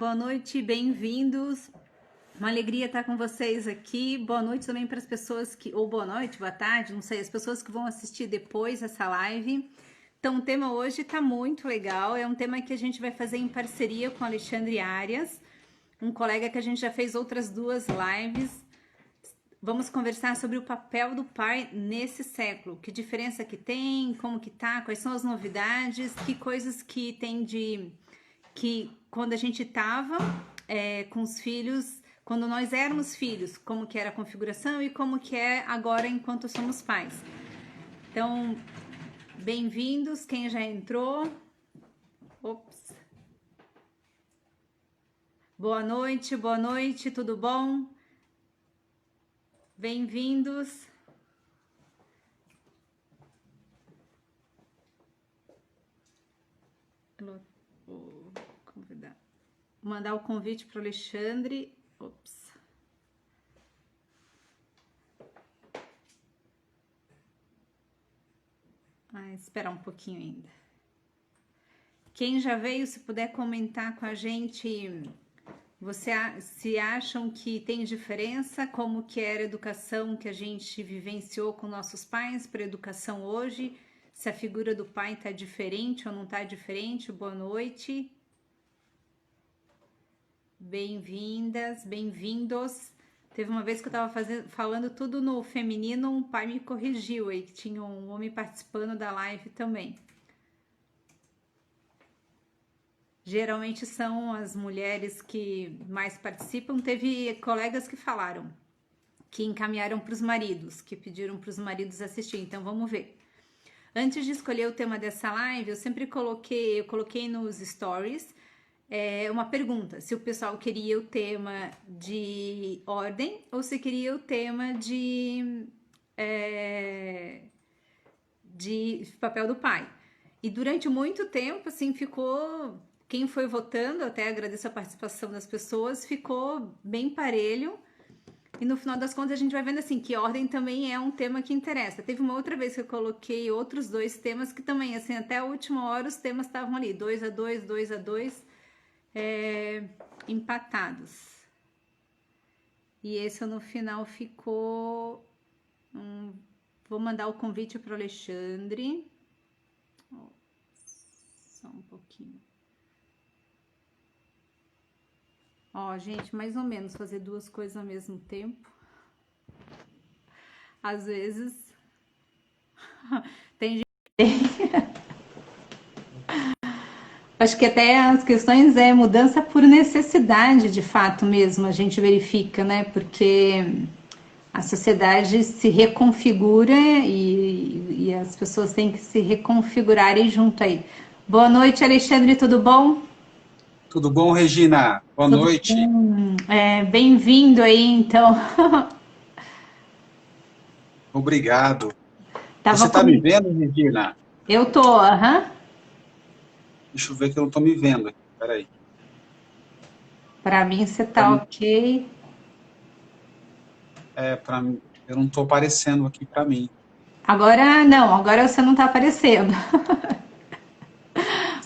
Boa noite, bem-vindos. Uma alegria estar com vocês aqui. Boa noite também para as pessoas que... Ou boa noite, boa tarde, não sei, as pessoas que vão assistir depois essa live. Então, o tema hoje está muito legal. É um tema que a gente vai fazer em parceria com Alexandre Arias, um colega que a gente já fez outras duas lives. Vamos conversar sobre o papel do pai nesse século. Que diferença que tem, como que tá, quais são as novidades, que coisas que tem de... que quando a gente estava com os filhos, quando nós éramos filhos, como que era a configuração e como que é agora enquanto somos pais. Então, bem-vindos, quem já entrou. Ops. Boa noite, tudo bom? Bem-vindos. Mandar o convite para o Alexandre. Ops. Esperar um pouquinho ainda. Quem já veio, se puder comentar com a gente, se acham que tem diferença, como que era a educação que a gente vivenciou com nossos pais para a educação hoje, se a figura do pai está diferente ou não está diferente. Boa noite. Bem-vindas, bem-vindos. Teve uma vez que eu estava falando tudo no feminino, um pai me corrigiu aí, que tinha um homem participando da live também. Geralmente são as mulheres que mais participam. Teve colegas que falaram, que encaminharam para os maridos, que pediram para os maridos assistir. Então vamos ver. Antes de escolher o tema dessa live, eu coloquei nos stories uma pergunta, se o pessoal queria o tema de ordem ou se queria o tema de papel do pai. E durante muito tempo, assim, ficou... Quem foi votando, até agradeço a participação das pessoas, ficou bem parelho. E no final das contas a gente vai vendo assim, que ordem também é um tema que interessa. Teve uma outra vez que eu coloquei outros dois temas que também, assim, até a última hora os temas estavam ali, 2-2, 2-2, empatados. E esse no final ficou... vou mandar o convite para o Alexandre. Só um pouquinho. Ó, gente, mais ou menos fazer duas coisas ao mesmo tempo. Às vezes tem gente... Acho que até as questões mudança por necessidade, de fato mesmo, a gente verifica, né? Porque a sociedade se reconfigura e as pessoas têm que se reconfigurarem junto aí. Boa noite, Alexandre, tudo bom? Tudo bom, Regina? Boa Tudo noite. bom? Bem-vindo aí, então. Obrigado. Você Tava está me comigo. vendo, Regina? Eu tô, aham. Deixa eu ver que eu não estou me vendo aqui. Peraí. Pra mim você Pra tá mim, ok. eu não estou aparecendo aqui para mim. Agora não, agora você não tá aparecendo.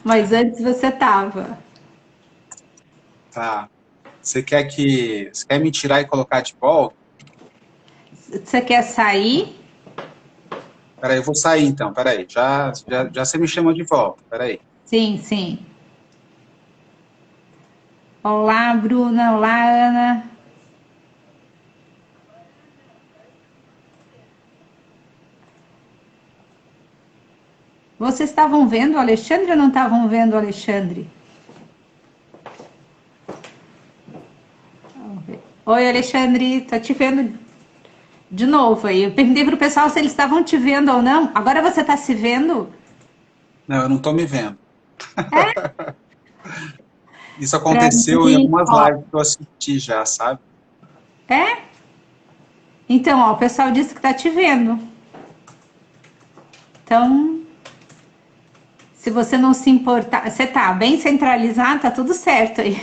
Mas antes você tava. Tá. Você quer me tirar e colocar de volta? Você quer sair? Peraí, eu vou sair então. Peraí. Já você me chama de volta. Peraí. Sim, sim. Olá, Bruna. Olá, Ana. Vocês estavam vendo o Alexandre ou não estavam vendo o Alexandre? Vamos ver. Oi, Alexandre. Tô te vendo de novo aí. Eu perguntei pro pessoal se eles estavam te vendo ou não. Agora você tá se vendo? Não, eu não estou me vendo. Isso Pra aconteceu em mim, algumas ó. lives que eu assisti já, sabe? É? Então, ó, o pessoal disse que tá te vendo. Então, se você não se importar, você tá bem centralizado, tá tudo certo aí.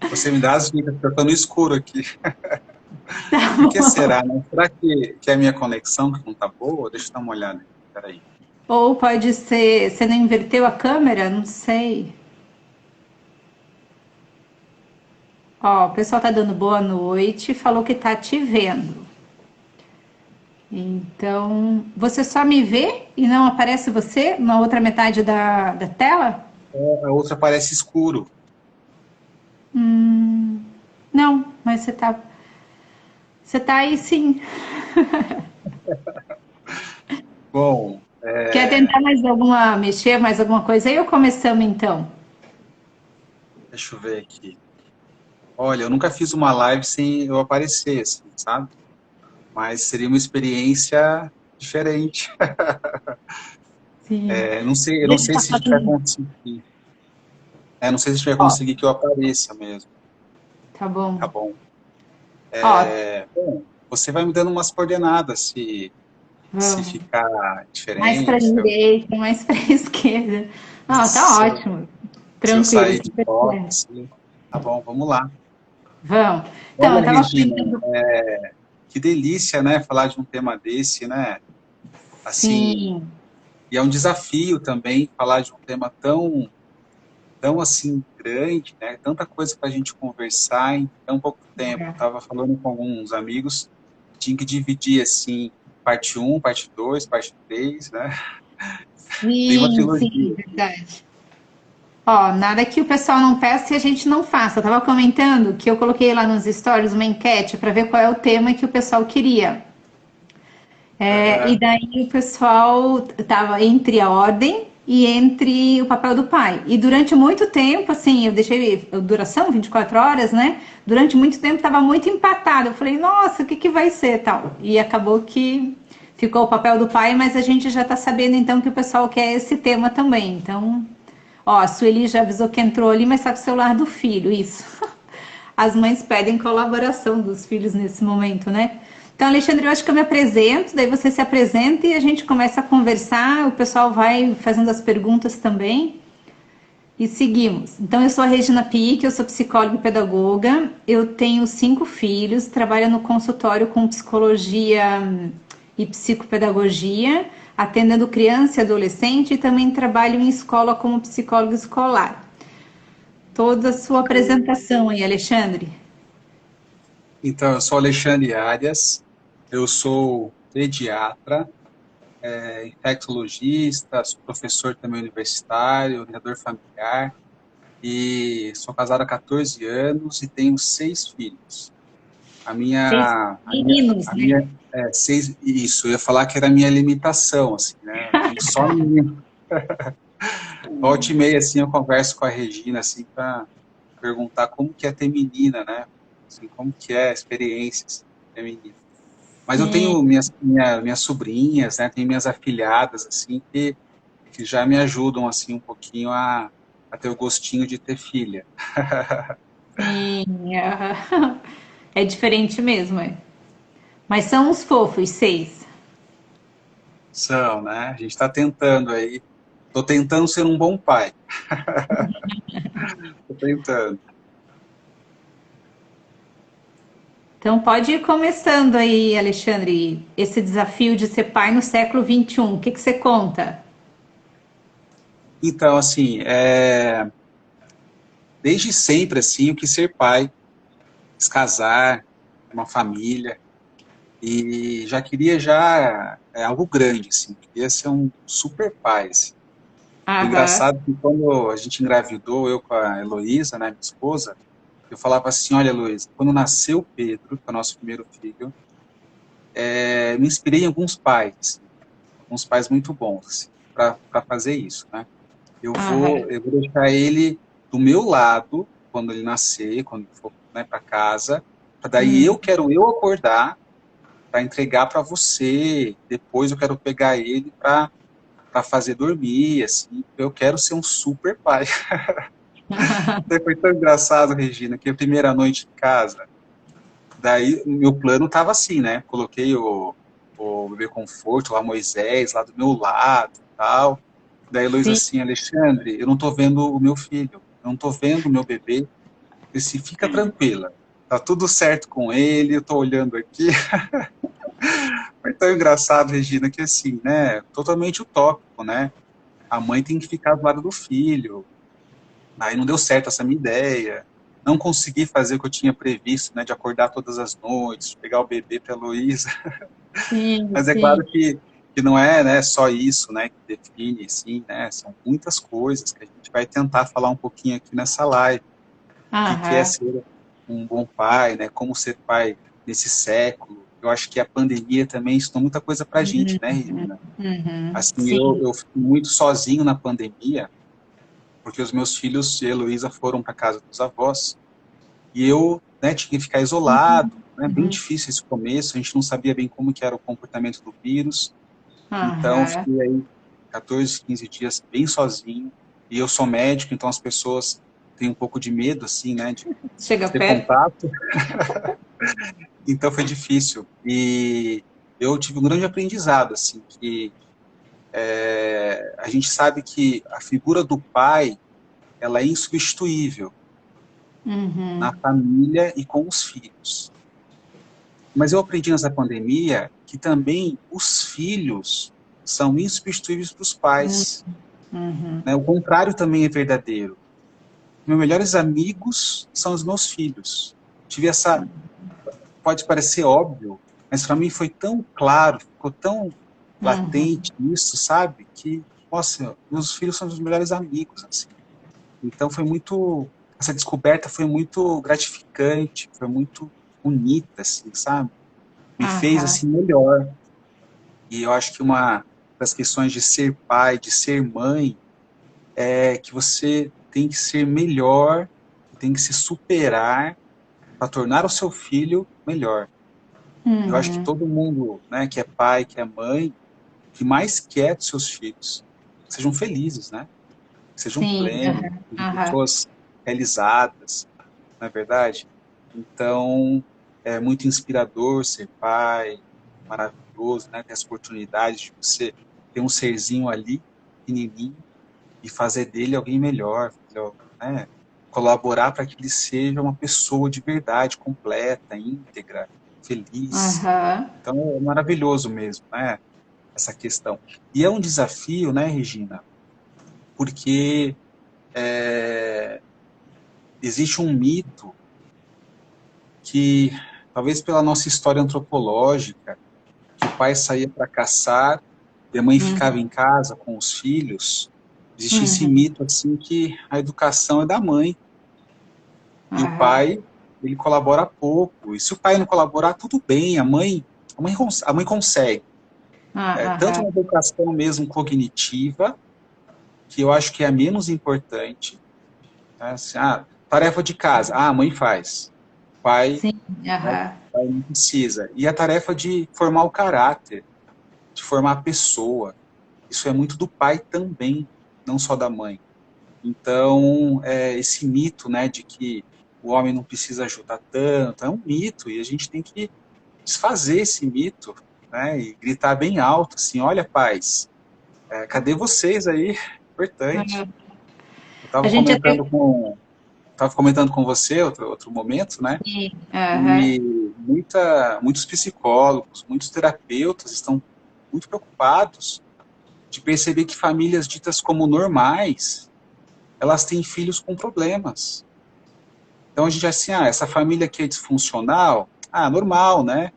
Você me dá as dicas, porque eu estou no escuro aqui. Tá Por que bom. será, né? Será que é a minha conexão que não está boa? Deixa eu dar uma olhada aqui. Peraí. Ou pode ser, você não inverteu a câmera? Não sei. Ó, o pessoal tá dando boa noite, falou que tá te vendo. Então, você só me vê e não aparece você na outra metade da tela? A outra parece escuro. Não, mas você tá aí sim. Bom, Quer tentar mais mexer mais alguma coisa aí ou começamos então? deixa eu ver aqui. Olha, eu nunca fiz uma live sem eu aparecer, assim, sabe? Mas seria uma experiência diferente. Sim. Eu não Deixa eu sei tá se a gente vai falando. conseguir. Não sei se a gente vai Ó, conseguir que eu apareça mesmo. tá bom. Tá bom. Ó, Bom, você vai me dando umas coordenadas se vamos. ficar Mais pra diferente, direita, mais pra esquerda. Ah, tá se eu, ótimo. se eu Tranquilo, sair de super foto, certo. assim. Tá bom, vamos lá. Vamos. Então, eu Olha, tava Regina, comentando. que delícia, né, falar de um tema desse, né? Assim, Sim. e é um desafio também falar de um tema tão assim grande, né? Tanta coisa para a gente conversar em tão pouco tempo. Eu estava falando com alguns amigos, tinha que dividir assim, parte um, parte 2, parte 3, né? Tem uma Sim, trilogia aqui. verdade. Ó, nada que o pessoal não peça e a gente não faça. Eu tava comentando que eu coloquei lá nos stories uma enquete para ver qual é o tema que o pessoal queria. E Aham. daí o pessoal tava entre a ordem e entre o papel do pai. E durante muito tempo, assim, eu deixei a duração 24 horas, né? Durante muito tempo tava muito empatado. Eu falei, nossa, o que que vai ser tal? E acabou que ficou o papel do pai, mas a gente já tá sabendo então que o pessoal quer esse tema também. Então, ó, a Sueli já avisou que entrou ali, mas tá com o celular do filho, isso. As mães pedem colaboração dos filhos nesse momento, né? Então, Alexandre, eu acho que eu me apresento, daí você se apresenta e a gente começa a conversar, o pessoal vai fazendo as perguntas também e seguimos. Então, eu sou a Regina Pique, eu sou psicóloga e pedagoga, eu tenho 5 filhos, trabalho no consultório com psicologia e psicopedagogia, atendendo criança e adolescente e também trabalho em escola como psicóloga escolar. Toda a sua apresentação aí, Alexandre. Então, eu sou Alexandre Arias, eu sou pediatra, infectologista, sou professor também universitário, orientador familiar, e sou casado há 14 anos e tenho 6 filhos. A Seis minha, a minha, meninos, a né? minha, isso, eu ia falar que era a minha limitação, assim, né? Eu tenho só menino. Volta e meia, assim, eu converso com a Regina, assim, para perguntar como que é ter menina, né? Assim, como que é a experiência, assim, ter menina. Mas eu Sim, tenho minhas sobrinhas, né? Tenho minhas afilhadas, assim, que já me ajudam, assim, um pouquinho a ter o gostinho de ter filha. sim. É diferente mesmo, é. Mas são uns fofos, 6. São, né? A gente está tentando aí. Estou tentando ser um bom pai. Estou tentando. Então pode ir começando aí, Alexandre, esse desafio de ser pai no século XXI. O que que você conta? Então, assim, desde sempre, assim, eu quis ser pai, quis casar, uma família, e já queria algo grande, assim, queria ser um super pai, assim. O Aham. engraçado é que quando a gente engravidou, eu com a Heloísa, né, minha esposa, eu falava assim, olha, Heloísa, quando nasceu o Pedro, que é o nosso primeiro filho, me inspirei em alguns pais muito bons, assim, para fazer isso, né? Aham. Eu vou deixar ele do meu lado quando ele nascer, quando ele for, né, para casa, para daí Hum. eu acordar para entregar para você. Depois eu quero pegar ele para fazer dormir, assim. Eu quero ser um super pai. Foi tão engraçado, Regina, que a primeira noite em casa, daí meu plano estava assim, né? Coloquei o bebê conforto, lá Moisés, lá do meu lado, e tal. Daí Luiz Sim. assim, Alexandre, eu não tô vendo o meu filho, eu não tô vendo o meu bebê. Disse, fica tranquila, tá tudo certo com ele, eu tô olhando aqui. Foi tão engraçado, Regina, que assim, né, totalmente utópico, né? A mãe tem que ficar do lado do filho. Aí não deu certo essa minha ideia. não consegui fazer o que eu tinha previsto, né, de acordar todas as noites, pegar o bebê para a Heloísa. Sim, Mas é sim. claro que não é, né, só isso, né, que define, assim, né, são muitas coisas que a gente vai tentar falar um pouquinho aqui nessa live. O que é Aham. ser um bom pai, né, como ser pai nesse século. Eu acho que a pandemia também ensinou muita coisa para a gente, né, Uhum, Regina? uhum. Assim, Sim. eu fiquei muito sozinho na pandemia, porque os meus filhos e a Heloísa foram para casa dos avós, e eu, né, tinha que ficar isolado, né, bem Uhum. difícil esse começo, a gente não sabia bem como que era o comportamento do vírus, então Aham. fiquei aí 14, 15 dias bem sozinho, e eu sou médico, então as pessoas têm um pouco de medo, assim, né, de Chega ter perto? contato, então foi difícil. E eu tive um grande aprendizado, assim, que a gente sabe que a figura do pai, ela é insubstituível na Uhum. família e com os filhos. Mas eu aprendi nessa pandemia que também os filhos são insubstituíveis para os pais, Uhum. né? O contrário também é verdadeiro. Meus melhores amigos são os meus filhos. Tive essa, pode parecer óbvio, mas para mim foi tão claro, ficou tão Uhum. latente isso, sabe? Que, nossa, meus filhos são os melhores amigos, assim. Então foi muito, essa descoberta foi muito gratificante, foi muito bonita, assim, sabe? Me fez Aham. assim melhor. E eu acho que uma das questões de ser pai, de ser mãe, é que você tem que ser melhor, tem que se superar para tornar o seu filho melhor. Eu acho que Uhum. todo mundo, né, que é pai, que é mãe, o que mais quer dos seus filhos, que sejam felizes, né? Que sejam Sim. plenos, Aham. sejam Aham. pessoas realizadas, não é verdade? Então, é muito inspirador ser pai, maravilhoso, né? Ter essa oportunidade de você ter um serzinho ali, pequenininho, e fazer dele alguém melhor, né? Colaborar para que ele seja uma pessoa de verdade, completa, íntegra, feliz. Aham. Então, é maravilhoso mesmo, né? Essa questão. E é um desafio, né, Regina? Porque existe um mito que, talvez pela nossa história antropológica, que o pai saía para caçar e a mãe ficava Uhum. em casa com os filhos, existe esse Uhum. mito assim que a educação é da mãe e o Aham. pai ele colabora pouco. E se o pai não colaborar, tudo bem, a mãe consegue. Tanto Aham. na educação mesmo cognitiva, que eu acho que é a menos importante, né? Assim, tarefa de casa, a mãe faz, o pai, Sim. né, Aham. o pai não precisa. E a tarefa de formar o caráter, de formar a pessoa, isso é muito do pai também, não só da mãe. Então, esse mito, né, de que o homem não precisa ajudar tanto, é um mito, e a gente tem que desfazer esse mito, né, e gritar bem alto, assim, olha, pais, cadê vocês aí? Importante. Aham. Eu A gente até. estava comentando com você outro momento, né, Sim. Aham. e muitos psicólogos, muitos terapeutas estão muito preocupados de perceber que famílias ditas como normais, elas têm filhos com problemas. Então a gente assim, essa família aqui é disfuncional, normal, né?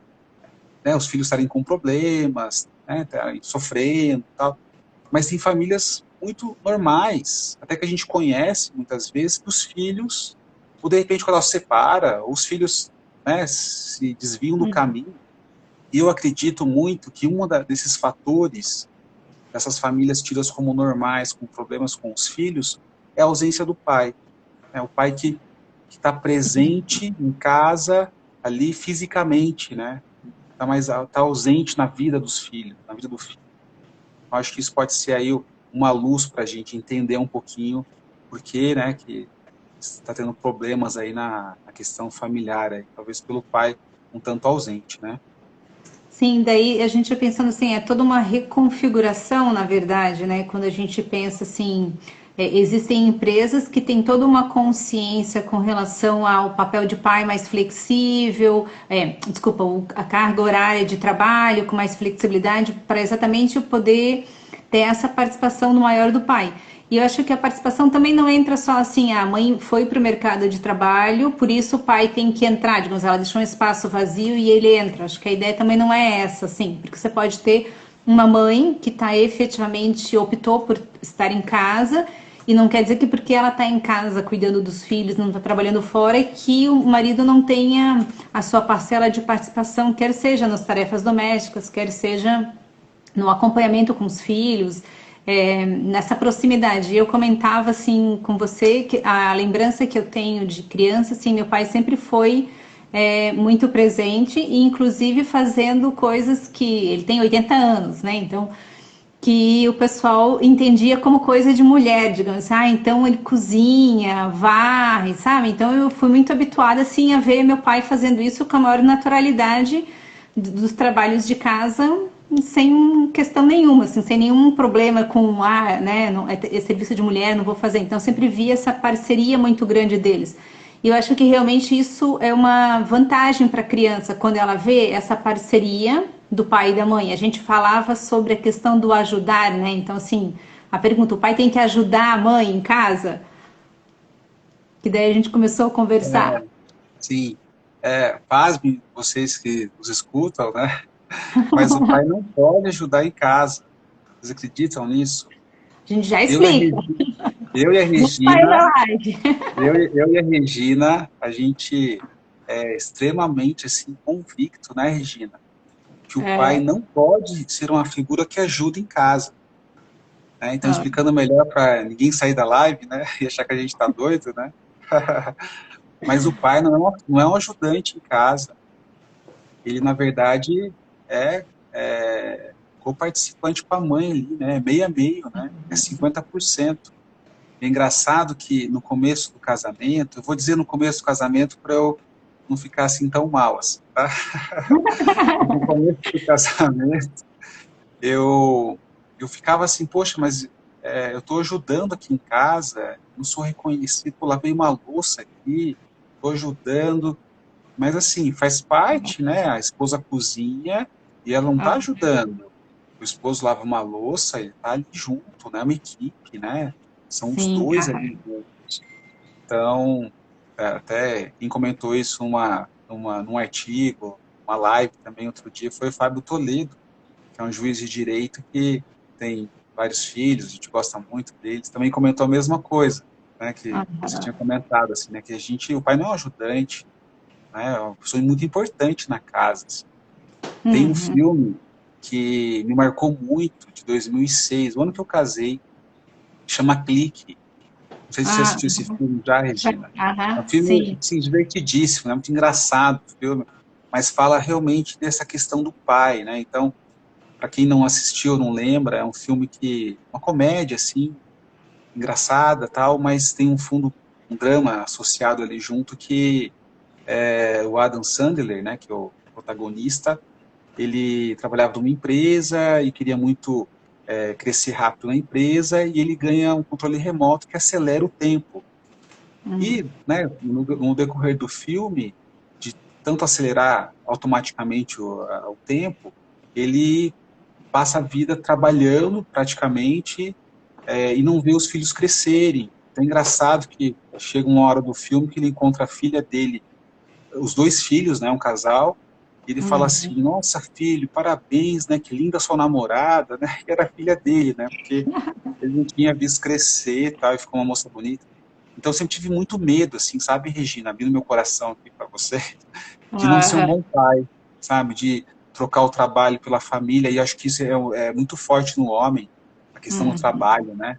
Os filhos estarem com problemas, né? Estarem sofrendo, tal. Mas tem famílias muito normais, até que a gente conhece muitas vezes que os filhos, ou de repente quando ela se separa, os filhos, né, se desviam do Uhum. caminho. E eu acredito muito que desses fatores dessas famílias tidas como normais, com problemas com os filhos, é a ausência do pai. É o pai que está presente em casa, ali fisicamente, né? Tá ausente na vida dos filhos, na vida do filho. Eu acho que isso pode ser aí uma luz para a gente entender um pouquinho porque, né, que está tendo problemas aí na questão familiar, aí, talvez pelo pai um tanto ausente, né? Sim, daí a gente pensando assim, é toda uma reconfiguração, na verdade, né? Quando a gente pensa assim, existem empresas que têm toda uma consciência com relação ao papel de pai mais flexível, desculpa, a carga horária de trabalho com mais flexibilidade para exatamente poder ter essa participação no maior do pai. E eu acho que a participação também não entra só assim, a mãe foi para o mercado de trabalho, por isso o pai tem que entrar, digamos, ela deixou um espaço vazio e ele entra. Acho que a ideia também não é essa, assim, porque você pode ter uma mãe que está efetivamente optou por estar em casa e não quer dizer que porque ela está em casa cuidando dos filhos, não está trabalhando fora, que o marido não tenha a sua parcela de participação, quer seja nas tarefas domésticas, quer seja no acompanhamento com os filhos, nessa proximidade. Eu comentava assim com você que a lembrança que eu tenho de criança, assim, meu pai sempre foi muito presente e inclusive fazendo coisas que ele tem 80 anos, né? Então que o pessoal entendia como coisa de mulher, digamos assim, então ele cozinha, varre, sabe? Então eu fui muito habituada assim a ver meu pai fazendo isso com a maior naturalidade dos trabalhos de casa, sem questão nenhuma, assim, sem nenhum problema com né, não, é serviço de mulher, não vou fazer. Então eu sempre vi essa parceria muito grande deles. E eu acho que realmente isso é uma vantagem para a criança quando ela vê essa parceria do pai e da mãe. A gente falava sobre a questão do ajudar, né? Então, assim, a pergunta: o pai tem que ajudar a mãe em casa? Que daí a gente começou a conversar. Sim, pasmem vocês que nos escutam, né? Mas o pai não pode ajudar em casa. Vocês acreditam nisso? A gente já Eu e a explica. Eu e a No pai da Regina, live. eu e a Regina, a gente é extremamente assim convicto, né, Regina, que o pai É, não pode ser uma figura que ajuda em casa, né? Então, ah, explicando melhor para ninguém sair da live, né, e achar que a gente está doido, né? Mas o pai não é um ajudante em casa. Ele, na verdade, é, é co-participante com a mãe ali, né? Meio a meio, né? É 50%. É engraçado que no começo do casamento, eu vou dizer no começo do casamento para eu não ficar assim tão mal, assim, tá? No começo do casamento, eu ficava assim, poxa, mas eu estou ajudando aqui em casa, não sou reconhecido, pô, lavei uma louça aqui, estou ajudando, mas assim, faz parte, né? A esposa cozinha e ela não está ah, ajudando. O esposo lava uma louça, ele está ali junto, né? Uma equipe, né? São os sim, dois ah, ali juntos. Então, até quem comentou isso num artigo, uma live também outro dia, foi o Fábio Toledo, que é um juiz de direito que tem vários filhos, a gente gosta muito deles, também comentou a mesma coisa, né, que você tinha comentado, assim, né, que o pai não é um ajudante, né, é uma pessoa muito importante na casa. Assim. Tem um filme que me marcou muito, de 2006, o ano que eu casei, chama Clique. Não sei se você ah, assistiu esse filme já, Regina. É um filme, sim. assim, divertidíssimo, né? Muito engraçado o filme, mas fala realmente dessa questão do pai, né? Então, para quem não assistiu, não lembra, é um filme uma comédia, assim, engraçada, tal, mas tem um fundo, um drama associado ali junto que o Adam Sandler, né, que é o protagonista, ele trabalhava numa empresa e queria muito crescer rápido na empresa e ele ganha um controle remoto que acelera o tempo. E, né, no decorrer do filme, de tanto acelerar automaticamente o tempo, ele passa a vida trabalhando praticamente e não vê os filhos crescerem. Então é engraçado que chega uma hora do filme que ele encontra a filha dele, os dois filhos, né, um casal, e ele fala assim, nossa, filho, parabéns, né, que linda sua namorada, né, que era a filha dele, né, porque ele não tinha visto crescer e tal, e ficou uma moça bonita. Então eu sempre tive muito medo, assim, sabe, Regina, abrindo meu coração aqui para você, de não ser um Ah, bom pai, sabe, de trocar o trabalho pela família, e acho que isso é muito forte no homem, a questão do trabalho, né?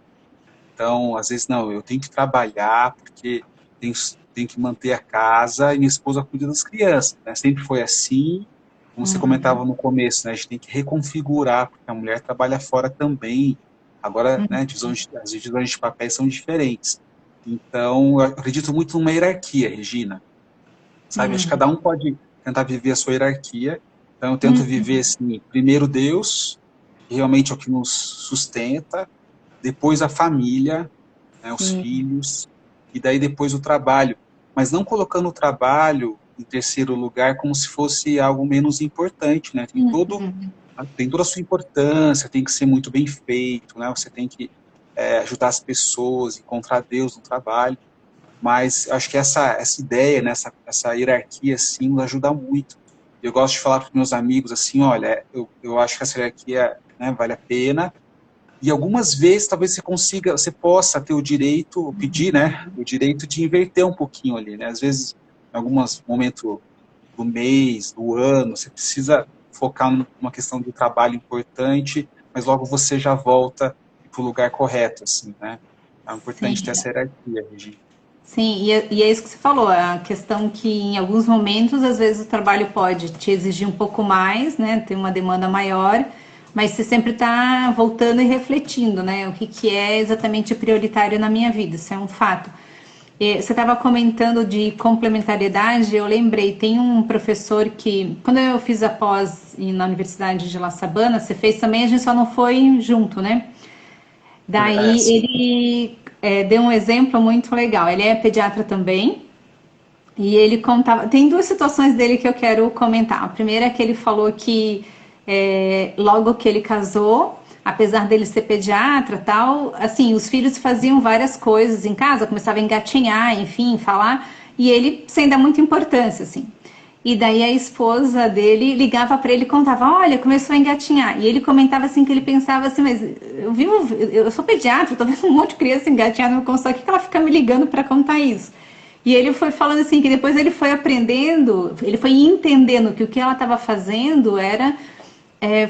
Então, às vezes, não, eu tenho que trabalhar porque tenho, tenho que manter a casa e minha esposa cuida das crianças, né? Sempre foi assim, como você comentava no começo, né? A gente tem que reconfigurar, porque a mulher trabalha fora também. Agora, né, as divisões de papéis são diferentes. Então, eu acredito muito numa hierarquia, Regina, sabe? Acho que cada um pode tentar viver a sua hierarquia. Então, eu tento viver assim, primeiro Deus, que realmente é o que nos sustenta, depois a família, né, os sim. filhos, e daí depois o trabalho. Mas não colocando o trabalho em terceiro lugar como se fosse algo menos importante, né? Tem toda a sua importância, tem que ser muito bem feito, né? Você tem que ajudar as pessoas, encontrar Deus no trabalho, mas acho que essa ideia, né, essa hierarquia, assim, nos ajuda muito. Eu gosto de falar para os meus amigos, assim, olha, eu acho que essa hierarquia, né, vale a pena, e algumas vezes talvez você possa ter o direito, pedir, né, o direito de inverter um pouquinho ali, né, às vezes, em alguns momentos do mês, do ano, você precisa focar numa questão de trabalho importante, mas logo você já volta para o lugar correto, assim, né? É importante ter Sim. essa hierarquia, Regina. Sim, e é isso que você falou, a questão que em alguns momentos, às vezes, o trabalho pode te exigir um pouco mais, né? Tem uma demanda maior, mas você sempre está voltando e refletindo, né? O que, que é exatamente prioritário na minha vida, isso é um fato. E você estava comentando de complementariedade, eu lembrei, tem um professor que, quando eu fiz a pós na Universidade de La Sabana, você fez também, a gente só não foi junto, né? É, Daí sim. ele deu um exemplo muito legal. Ele é pediatra também e ele contava. Tem duas situações dele que eu quero comentar. A primeira é que ele falou que logo que ele casou, apesar dele ser pediatra, tal, assim, os filhos faziam várias coisas em casa, começava a engatinhar, enfim, falar, e ele sem dar muita importância, assim. E daí a esposa dele ligava para ele e contava, olha, começou a engatinhar. E ele comentava assim que ele pensava assim, mas eu sou pediatra, tô vendo um monte de criança engatinhar no consultório, por que ela fica me ligando para contar isso? E ele foi falando assim que depois ele foi aprendendo, ele foi entendendo que o que ela estava fazendo era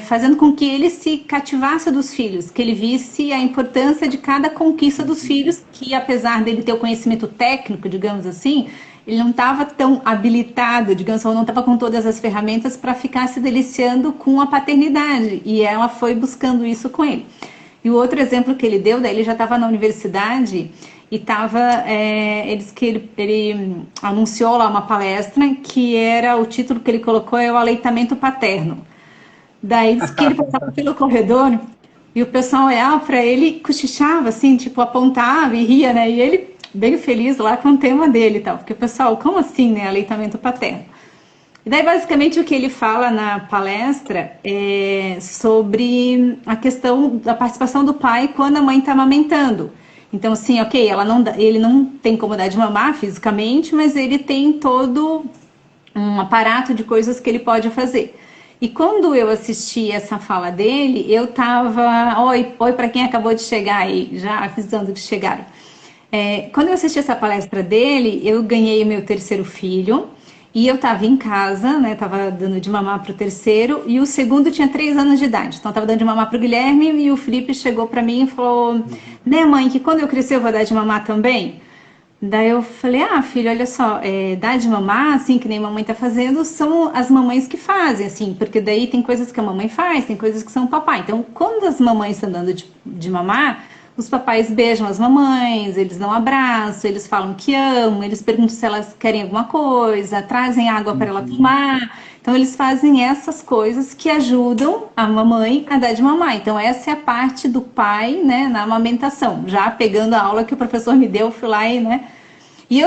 fazendo com que ele se cativasse dos filhos, que ele visse a importância de cada conquista dos Uhum. filhos, que apesar dele ter o conhecimento técnico, digamos assim, ele não estava tão habilitado, digamos, ou não estava com todas as ferramentas para ficar se deliciando com a paternidade. E ela foi buscando isso com ele. E o outro exemplo que ele deu, daí ele já estava na universidade e estava, ele, que ele anunciou lá uma palestra que era o título que ele colocou é o aleitamento paterno. Daí disse que ele passava pelo corredor e o pessoal olhava para ele e cochichava, assim, tipo, apontava e ria, né? E ele bem feliz lá com o tema dele e tal. Porque o pessoal, como assim, né? Aleitamento paterno. E daí, basicamente, o que ele fala na palestra é sobre a questão da participação do pai quando a mãe está amamentando. Então, assim, ok, ele não tem como dar de mamar fisicamente, mas ele tem todo um aparato de coisas que ele pode fazer. E quando eu assisti essa fala dele, eu tava. Oi para quem acabou de chegar aí, já avisando que chegaram. Quando eu assisti essa palestra dele, eu ganhei o meu terceiro filho e eu tava em casa, né? Tava dando de mamar pro terceiro e o segundo tinha 3 anos de idade. Então, eu tava dando de mamar pro Guilherme e o Felipe chegou para mim e falou: Uhum. né, mãe, que quando eu crescer eu vou dar de mamar também? Daí eu falei, ah, filho, olha só, dar de mamar, assim, que nem mamãe tá fazendo, são as mamães que fazem, assim, porque daí tem coisas que a mamãe faz, tem coisas que são o papai. Então, quando as mamães estão dando de mamar, os papais beijam as mamães, eles dão abraço, eles falam que amam, eles perguntam se elas querem alguma coisa, trazem água para ela Uhum. tomar. Então, eles fazem essas coisas que ajudam a mamãe a dar de mamar. Então, essa é a parte do pai, né, na amamentação. Já pegando a aula que o professor me deu, fui lá e, né, e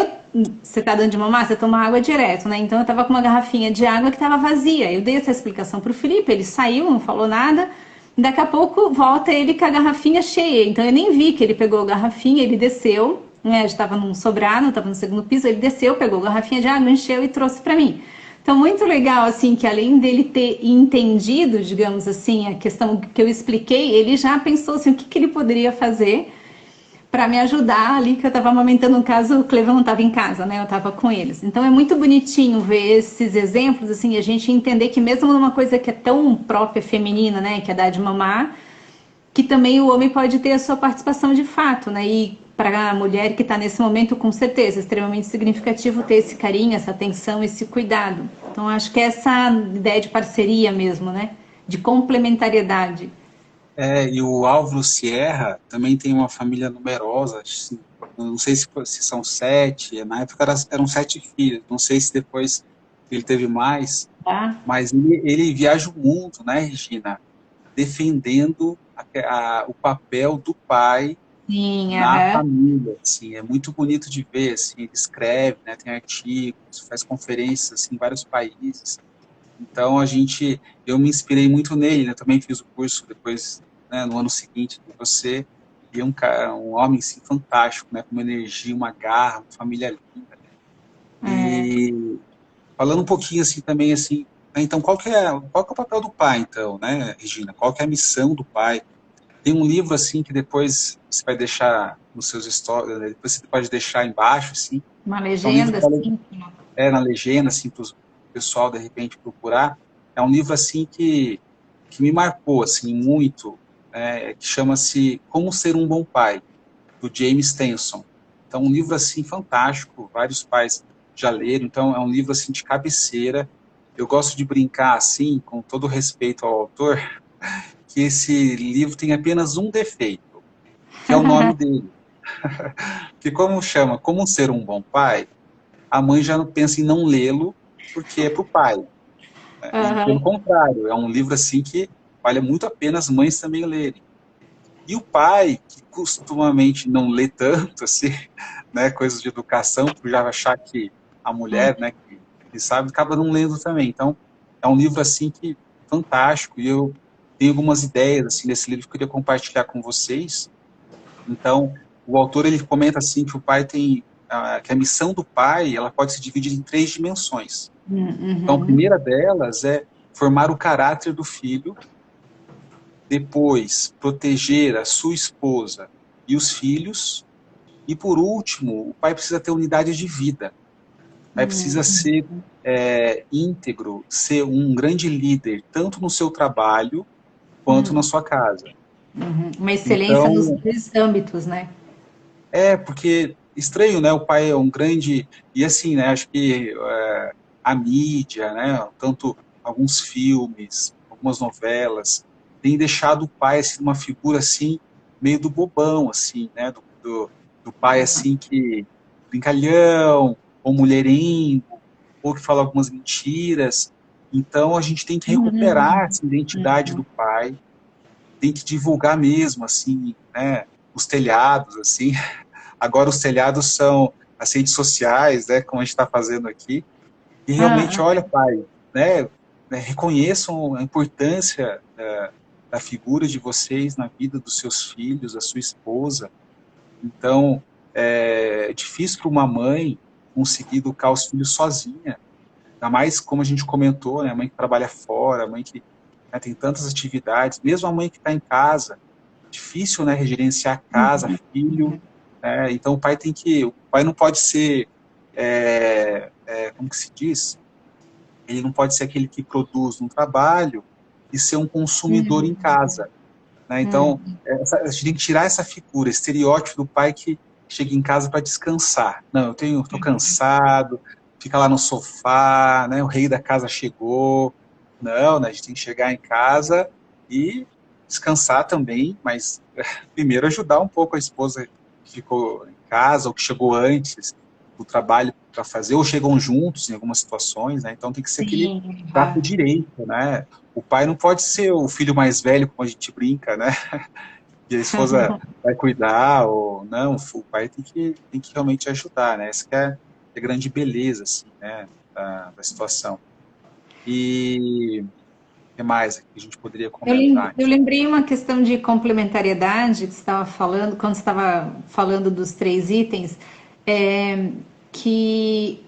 você tá dando de mamar, você toma água direto, né? Então eu tava com uma garrafinha de água que tava vazia. Eu dei essa explicação pro Felipe, ele saiu, não falou nada. Daqui a pouco volta ele com a garrafinha cheia. Então eu nem vi que ele pegou a garrafinha, ele desceu, né? Eu estava num sobrado, estava no segundo piso, ele desceu, pegou a garrafinha de água, encheu e trouxe para mim. Então, muito legal, assim, que além dele ter entendido, digamos assim, a questão que eu expliquei, ele já pensou assim, o que, que ele poderia fazer para me ajudar ali, que eu estava amamentando, no caso, o Clevão não estava em casa, né? Eu estava com eles. Então é muito bonitinho ver esses exemplos, assim, a gente entender que mesmo numa coisa que é tão própria feminina, né, que é dar de mamar, que também o homem pode ter a sua participação de fato, né? E para a mulher que está nesse momento, com certeza, é extremamente significativo ter esse carinho, essa atenção, esse cuidado. Então acho que essa ideia de parceria mesmo, né? De complementariedade. E o Álvaro Sierra também tem uma família numerosa, assim, não sei se são 7, na época eram 7 filhos, não sei se depois ele teve mais, Tá? mas ele viaja o mundo, né, Regina, defendendo o papel do pai Sim, na aham. família, assim, é muito bonito de ver, assim, ele escreve, né, tem artigos, faz conferências, assim, em vários países, então eu me inspirei muito nele, né, também fiz o curso depois, né, no ano seguinte de você, E é um homem assim, fantástico, né? Com uma energia, uma garra, uma família linda. É, E falando um pouquinho assim também assim, né, então qual que é o papel do pai então, né, Regina? Qual que é a missão do pai? Tem um livro assim que depois você vai deixar nos seus stories, né, depois você pode deixar embaixo assim. uma É um livro legenda, que assim. é na legenda assim para o pessoal de repente procurar. É um livro assim que me marcou assim muito, que chama-se Como Ser um Bom Pai, do James Tenson. Então, um livro assim fantástico, vários pais já leram, então é um livro assim de cabeceira. Eu gosto de brincar assim, com todo respeito ao autor, que esse livro tem apenas um defeito, que é o nome dele. Que como chama Como Ser um Bom Pai, a mãe já pensa em não lê-lo porque é para o pai. E pelo Aham. contrário, é um livro assim que vale muito a pena as mães também lerem. E o pai, que costumamente não lê tanto, assim, né, coisas de educação, por já achar que a mulher, né, que sabe, acaba não lendo também. Então, é um livro, assim, que fantástico, e eu tenho algumas ideias, assim, desse livro que eu queria compartilhar com vocês. Então, o autor, ele comenta, assim, que o pai tem, que a missão do pai, ela pode se dividir em três dimensões. Então, a Uhum. primeira delas é formar o caráter do filho, depois proteger a sua esposa e os filhos, e por último, o pai precisa ter unidade de vida. O pai precisa Uhum. ser íntegro, ser um grande líder, tanto no seu trabalho quanto na Uhum. sua casa. Uma excelência nos Então, dois âmbitos, né? porque estranho, né? O pai é um grande e assim, né? Acho que a mídia, né? Tanto alguns filmes, algumas novelas, tem deixado o pai assim uma figura assim meio do bobão, assim, né? Do pai assim que brincalhão ou mulherengo ou que fala algumas mentiras. Então a gente tem que recuperar Uhum. essa identidade do pai, tem que divulgar mesmo assim, né? Os telhados assim. Agora os telhados são as redes sociais, né, como a gente está fazendo aqui, e realmente, Ah, olha, pai, né, reconheçam a importância da figura de vocês na vida dos seus filhos, da sua esposa. Então, é difícil para uma mãe conseguir educar os filhos sozinha, ainda mais como a gente comentou, né, a mãe que trabalha fora, a mãe que, né, tem tantas atividades, mesmo a mãe que está em casa, difícil, né, gerenciar casa, filho, então o pai não pode ser, como que se diz? Ele não pode ser aquele que produz no trabalho e ser um consumidor em casa, né? Então, a gente tem que tirar essa figura, esse estereótipo do pai que chega em casa para descansar. Não, estou cansado, fica lá no sofá, né? O rei da casa chegou. Não, né? A gente tem que chegar em casa e descansar também, mas primeiro ajudar um pouco a esposa que ficou em casa ou que chegou antes do trabalho para fazer, ou chegam juntos em algumas situações, né? Então tem que ser aquele sim. trato direito, né? O pai não pode ser o filho mais velho, como a gente brinca, né? E a esposa vai cuidar, ou não, o pai tem que realmente ajudar, né? Essa que é a grande beleza, assim, né? Da situação. E o que mais que a gente poderia comentar? Eu lembrei uma questão de complementariedade que você estava falando, quando você estava falando dos três itens, é, que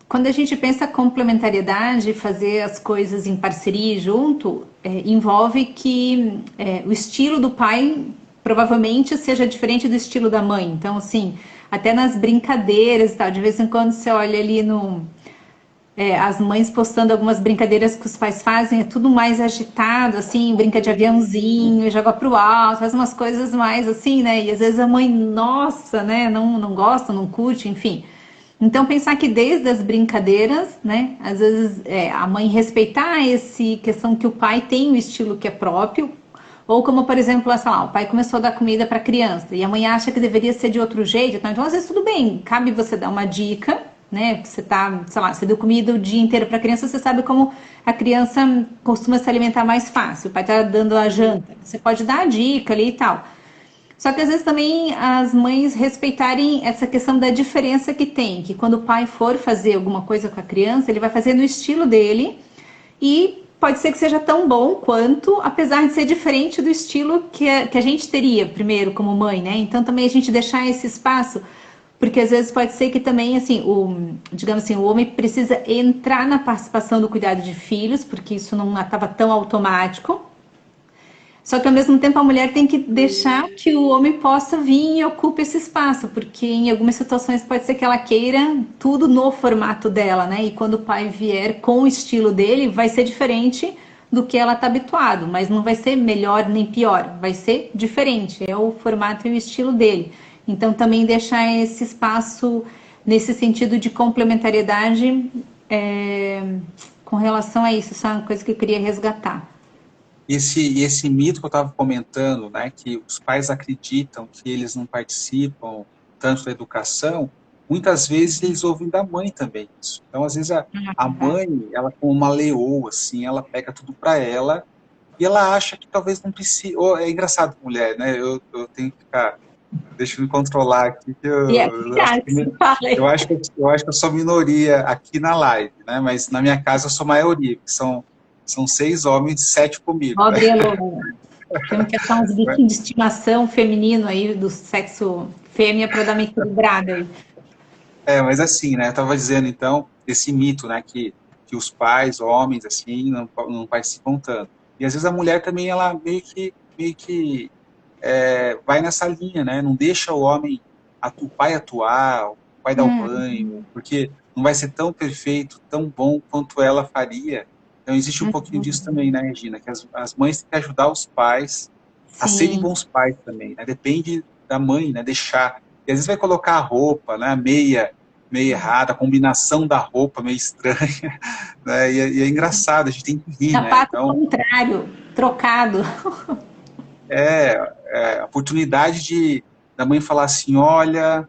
quando a gente pensa complementariedade, fazer as coisas em parceria e junto, envolve que o estilo do pai provavelmente seja diferente do estilo da mãe. Então, assim, até nas brincadeiras e tal, de vez em quando você olha ali no as mães postando algumas brincadeiras que os pais fazem, é tudo mais agitado, assim, brinca de aviãozinho, joga pro alto, faz umas coisas mais assim, né? E às vezes a mãe, nossa, né, não gosta, não curte, enfim. Então pensar que desde as brincadeiras, né, às vezes a mãe respeitar esse questão que o pai tem um estilo que é próprio, ou como, por exemplo, sei lá, o pai começou a dar comida para a criança e a mãe acha que deveria ser de outro jeito. Então, às vezes, tudo bem, cabe você dar uma dica, né? Você tá, sei lá, você deu comida o dia inteiro para a criança, você sabe como a criança costuma se alimentar mais fácil. O pai tá dando a janta, você pode dar a dica ali e tal. Só que às vezes também as mães respeitarem essa questão da diferença que tem, que quando o pai for fazer alguma coisa com a criança, ele vai fazer no estilo dele e pode ser que seja tão bom quanto, apesar de ser diferente do estilo que a gente teria primeiro como mãe, né? Então também a gente deixar esse espaço, porque às vezes pode ser que também, assim, digamos assim, o homem precisa entrar na participação do cuidado de filhos, porque isso não estava tão automático. Só que ao mesmo tempo a mulher tem que deixar que o homem possa vir e ocupe esse espaço, porque em algumas situações pode ser que ela queira tudo no formato dela, né? E quando o pai vier com o estilo dele, vai ser diferente do que ela está habituado, mas não vai ser melhor nem pior, vai ser diferente, é o formato e o estilo dele. Então também deixar esse espaço nesse sentido de complementariedade com relação a isso, isso é uma coisa que eu queria resgatar. Esse mito que eu estava comentando, né, que os pais acreditam que eles não participam tanto da educação, muitas vezes eles ouvem da mãe também isso. Então, às vezes, a mãe, ela como uma leoa, assim, ela pega tudo para ela e ela acha que talvez não precise. Oh, é engraçado, mulher, né? Eu tenho que ficar. Deixa eu me controlar aqui, que E é eu acho verdade, que, você fala eu aí. acho que eu acho que eu sou minoria aqui na live, né? Mas na minha casa eu sou maioria, que são 6 homens e 7 comigo, né? Gabriela, temos que achar uns bichinhos de estimação feminino aí, do sexo fêmea, para dar uma equilibrada aí. Mas assim, né? Eu estava dizendo então esse mito, né? Que os pais, homens, assim, não participam tanto. E às vezes a mulher também ela meio que vai nessa linha, né? Não deixa o homem, o pai atuar, o pai dar o banho, porque não vai ser tão perfeito, tão bom quanto ela faria. Então existe um pouquinho disso também, né, Regina? Que as mães têm que ajudar os pais a serem Sim. bons pais também, né? Depende da mãe, né? Deixar. E às vezes vai colocar a roupa, né? Meia errada, a combinação da roupa meio estranha, né? E é engraçado, a gente tem que rir, né? Sapato Então, contrário, trocado. a oportunidade da mãe falar assim, olha,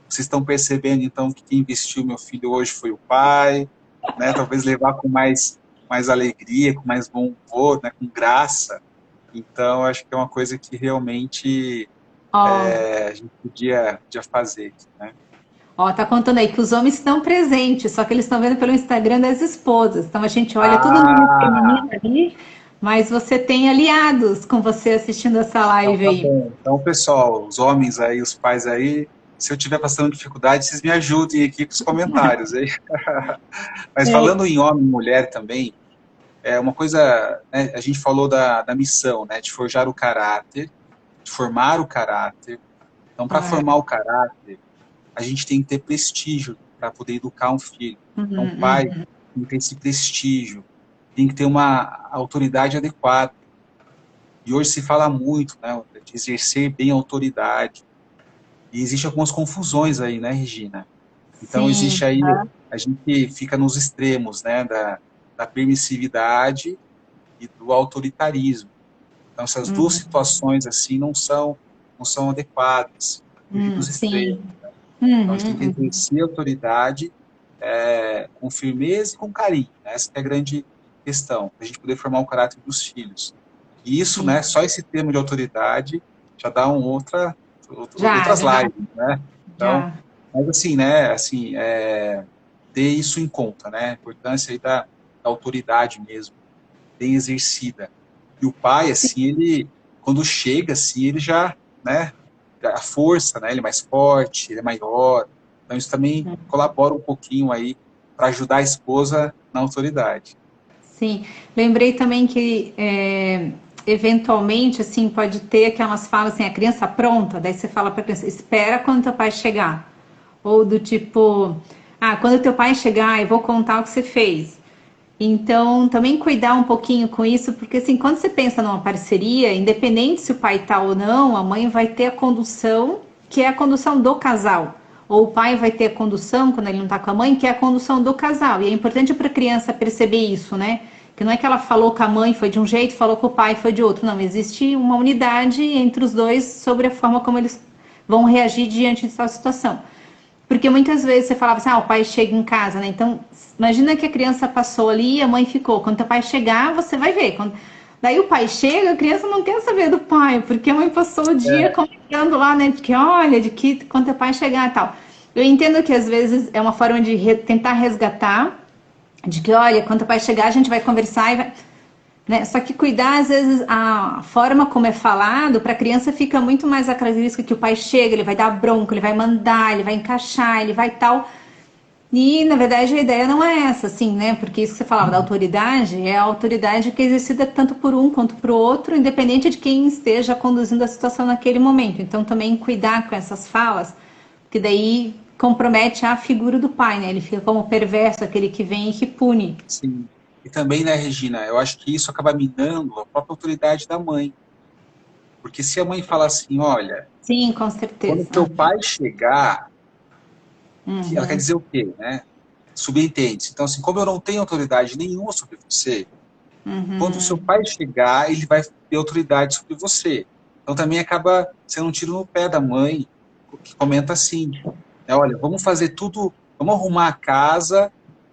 vocês estão percebendo então que quem vestiu meu filho hoje foi o pai, né? Talvez levar com mais alegria, com mais bom humor, né? Com graça. Então, acho que é uma coisa que realmente Ó, a gente podia fazer, né? ó, tá contando aí que os homens estão presentes, só que eles estão vendo pelo Instagram das esposas. Então a gente olha tudo no meio Ah, feminino ali, mas você tem aliados com você assistindo essa então live tá aí. bom. Então, pessoal, os homens aí, os pais aí, se eu tiver passando dificuldade, vocês me ajudem aqui com os comentários aí. Mas É, falando em homem e mulher também, é uma coisa, né, a gente falou da missão, né, de forjar o caráter, de formar o caráter. Então, para formar o caráter, a gente tem que ter prestígio para poder educar um filho. Então, o pai tem que ter esse prestígio, tem que ter uma autoridade adequada. E hoje se fala muito, né, de exercer bem a autoridade. E existem algumas confusões aí, né, Regina? Então, sim. existe aí, a gente fica nos extremos, né, da permissividade e do autoritarismo. Então, essas duas situações, assim, não são adequadas, fugir dos extremos. Sim. Então, a gente tem que Uhum. exercer a autoridade com firmeza e com carinho. Né? Essa é a grande questão, para a gente poder formar o caráter dos filhos. E isso, Sim. né, só esse termo de autoridade já dá Já, outras já, lives, né? Então, já. mas assim, né, assim, ter isso em conta, né? A importância aí da autoridade mesmo, bem exercida. E o pai, assim, ele, quando chega, assim, ele já, né, a força, né, ele é mais forte, ele é maior. Então, isso também colabora um pouquinho aí para ajudar a esposa na autoridade. Sim, lembrei também que eventualmente assim pode ter aquelas falas assim, a criança pronta, daí você fala para a criança, espera quando teu pai chegar. Ou do tipo, quando teu pai chegar, eu vou contar o que você fez. Então, também cuidar um pouquinho com isso, porque assim, quando você pensa numa parceria, independente se o pai tá ou não, a mãe vai ter a condução, que é a condução do casal. Ou o pai vai ter a condução, quando ele não tá com a mãe, que é a condução do casal. E é importante para a criança perceber isso, né? Que não é que ela falou com a mãe foi de um jeito, falou com o pai foi de outro. Não, existe uma unidade entre os dois sobre a forma como eles vão reagir diante de tal situação. Porque muitas vezes você falava assim, o pai chega em casa, né? Então, imagina que a criança passou ali e a mãe ficou. Quando o pai chegar, você vai ver. Daí o pai chega, a criança não quer saber do pai, porque a mãe passou o dia É, comentando lá, né? De que, olha, de que quando o pai chegar e tal. Eu entendo que às vezes é uma forma de tentar resgatar, de que, olha, quando o pai chegar, a gente vai conversar e vai, né? Só que cuidar, às vezes, a forma como é falado, para a criança fica muito mais a característica que o pai chega, ele vai dar bronca, ele vai mandar, ele vai encaixar, ele vai tal. E, na verdade, a ideia não é essa, assim, né? Porque isso que você falava da autoridade é a autoridade que é exercida tanto por um quanto por outro, independente de quem esteja conduzindo a situação naquele momento. Então, também cuidar com essas falas, que daí compromete a figura do pai, né? Ele fica como perverso, aquele que vem e que pune. Sim. E também, né, Regina, eu acho que isso acaba minando a própria autoridade da mãe. Porque se a mãe fala assim, olha, Sim, com quando certeza. teu pai chegar, ela quer Uhum. dizer o quê, né? Subentende. Então, assim, como eu não tenho autoridade nenhuma sobre você, quando o seu Uhum. pai chegar, ele vai ter autoridade sobre você. Então, também acaba sendo um tiro no pé da mãe, que comenta assim, né, olha, vamos fazer tudo, vamos arrumar a casa.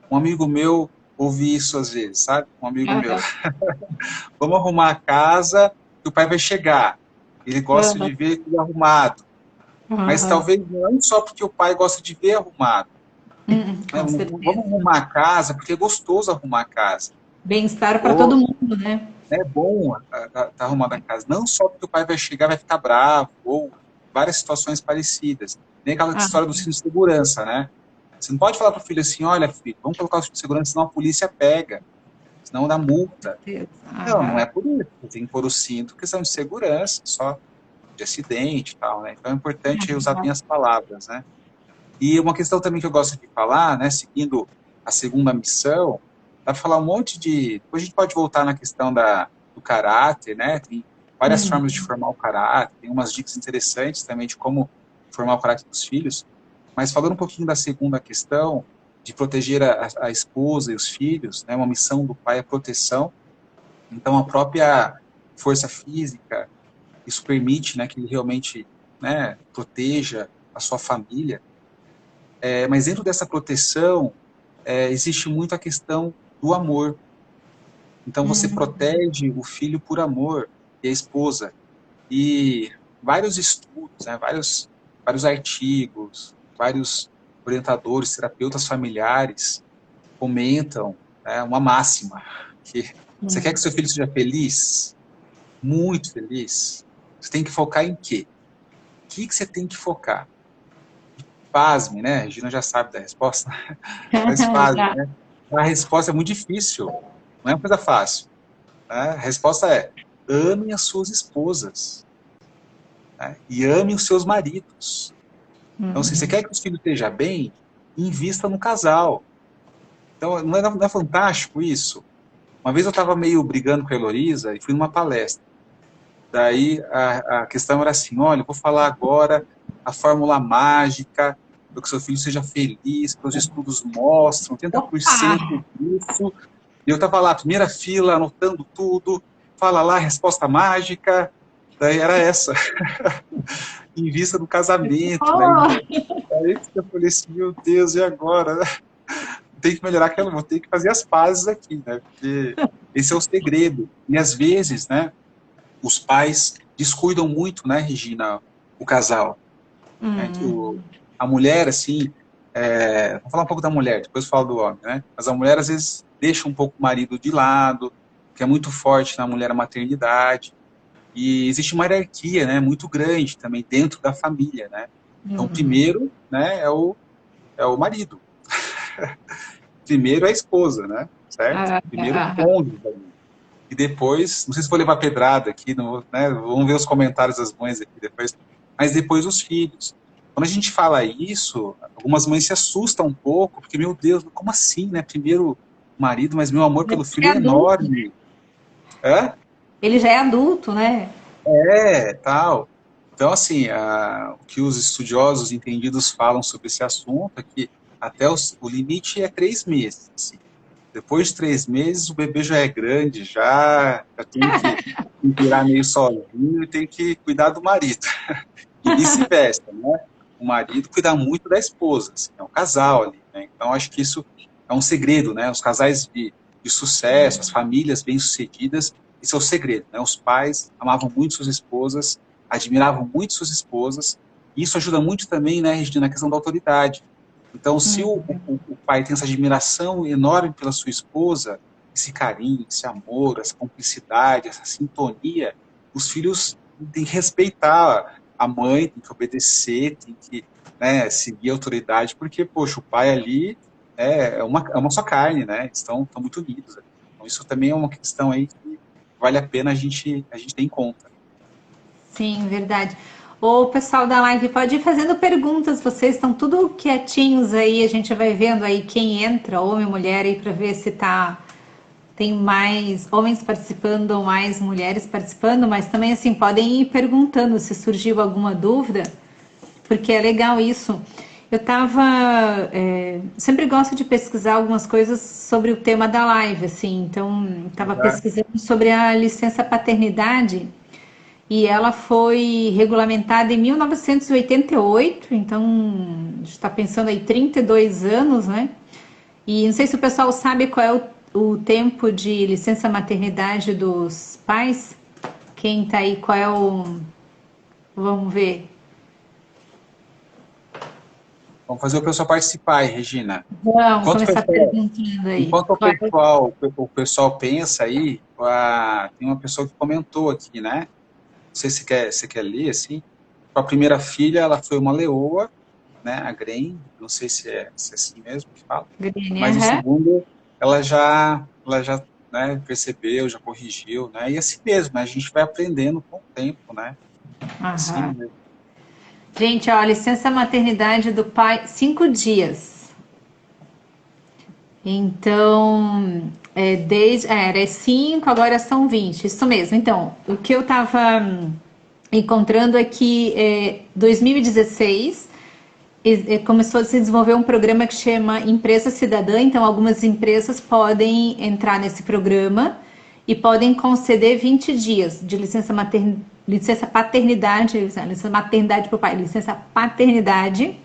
Um amigo meu ouve isso às vezes, sabe? Um amigo meu. Uhum. Vamos arrumar a casa, que o pai vai chegar. Ele gosta Uhum. de ver tudo arrumado. Mas Uhum. talvez não só porque o pai gosta de ver arrumado. Né? Com Vamos certeza. arrumar a casa, porque é gostoso arrumar a casa. Bem-estar para todo Ou mundo, né? é bom tá arrumada a casa. Não só porque o pai vai chegar vai ficar bravo, ou várias situações parecidas. Nem aquela Ah, história do cinto de segurança, né? Você não pode falar para o filho assim, olha, filho, vamos colocar o cinto de segurança, senão a polícia pega, senão dá multa. certeza. Não, não Aham. é por isso. Você tem que pôr o cinto, questão de segurança, só de acidente e tal, né? Então é importante usar bem as palavras, né? E uma questão também que eu gosto de falar, né, seguindo a segunda missão, dá para falar um monte de. Depois a gente pode voltar na questão do caráter, né? Tem várias formas de Uhum. formar o caráter, tem umas dicas interessantes também de como formar o caráter dos filhos. Mas falando um pouquinho da segunda questão, de proteger a esposa e os filhos, né? Uma missão do pai é proteção. Então a própria força física, isso permite, né, que ele realmente, né, proteja a sua família. Mas dentro dessa proteção, existe muito a questão do amor. Então, você Uhum. protege o filho por amor e a esposa. E vários estudos, né, vários artigos, vários orientadores, terapeutas familiares comentam, né, uma máxima, que você quer que seu filho seja feliz? Muito feliz? Você tem que focar em quê? O que você tem que focar? Pasme, né? A Regina já sabe da resposta. Mas faz, Já. né? A resposta é muito difícil, não é uma coisa fácil. Né? A resposta é: amem as suas esposas, né? E amem os seus maridos. Então, se você quer que os filhos estejam bem, invista no casal. Então, não é fantástico isso? Uma vez eu estava meio brigando com a Heloísa e fui numa palestra. Daí a questão era assim: olha, eu vou falar agora a fórmula mágica para que seu filho seja feliz, que os estudos mostram, Opa! 80% disso. E eu estava lá, primeira fila, anotando tudo, fala lá, resposta mágica. Daí era essa, em vista do casamento, né? Oh! Aí eu falei assim, meu Deus, e agora? Tem que melhorar aquela, vou ter que fazer as pazes aqui, né? Porque esse é o segredo. E às vezes, né, os pais descuidam muito, né, Regina, o casal. Né? A mulher, assim, vou falar um pouco da mulher, depois eu falo do homem, né? Mas a mulher, às vezes, deixa um pouco o marido de lado, que é muito forte na mulher a maternidade. E existe uma hierarquia, né, muito grande também dentro da família, né? Então, primeiro, né, é o marido. Primeiro é a esposa, né? Certo? Ah, Primeiro o ah, cônjuge. E depois, não sei se vou levar pedrada aqui, não, né? Vamos ver os comentários das mães aqui depois. Mas depois os filhos. Quando a gente fala isso, algumas mães se assustam um pouco, porque, meu Deus, como assim, né? Primeiro o marido, mas meu amor pelo é filho é adulto. enorme. É? Ele já é adulto, né? Tal. Então, assim, o que os estudiosos entendidos falam sobre esse assunto é que até o limite é 3 meses. Assim. Depois de 3 meses, o bebê já é grande, já tem que virar meio sozinho e tem que cuidar do marido. E vice-versa, né? O marido cuidar muito da esposa, assim, é um casal ali, né? Então, acho que isso é um segredo, né? Os casais de sucesso, as famílias bem-sucedidas, isso é o segredo, né? Os pais amavam muito suas esposas, admiravam muito suas esposas, e isso ajuda muito também, né, Regina, na questão da autoridade. Então, se Hum. o pai tem essa admiração enorme pela sua esposa, esse carinho, esse amor, essa cumplicidade, essa sintonia, os filhos têm que respeitar a mãe, tem que obedecer, tem que, né, seguir a autoridade, porque, poxa, o pai ali é uma só carne, né? Estão muito unidos ali. Então, isso também é uma questão aí que vale a pena a gente ter em conta. Sim, verdade. O pessoal da live pode ir fazendo perguntas, vocês estão tudo quietinhos aí, a gente vai vendo aí quem entra, homem ou mulher, aí para ver se tem mais homens participando ou mais mulheres participando, mas também assim, podem ir perguntando se surgiu alguma dúvida, porque é legal isso. Sempre gosto de pesquisar algumas coisas sobre o tema da live, assim, então estava Tá? pesquisando sobre a licença paternidade e ela foi regulamentada em 1988, então está pensando aí 32 anos, né? E não sei se o pessoal sabe qual é o tempo de licença maternidade dos pais. Quem tá aí, qual é o. Vamos ver. Vamos fazer o pessoal participar aí, Regina. Vamos Enquanto o começar pessoal perguntando aí. Enquanto o pessoal pensa aí, tem uma pessoa que comentou aqui, né? Não sei se quer ler, assim. A primeira filha, ela foi uma leoa, né? A Gren, não sei se é assim mesmo que fala. Grine, Mas o aham. segundo, ela já, né, percebeu, já corrigiu, né? E assim mesmo, né? A gente vai aprendendo com o tempo, né? Assim Aham. mesmo. Gente, ó, licença maternidade do pai, 5 dias. Então, era 5, agora são 20. Isso mesmo. Então, o que eu tava encontrando é que 2016 começou a se desenvolver um programa que chama Empresa Cidadã. Então, algumas empresas podem entrar nesse programa e podem conceder 20 dias de licença paternidade, licença maternidade para o pai, licença paternidade.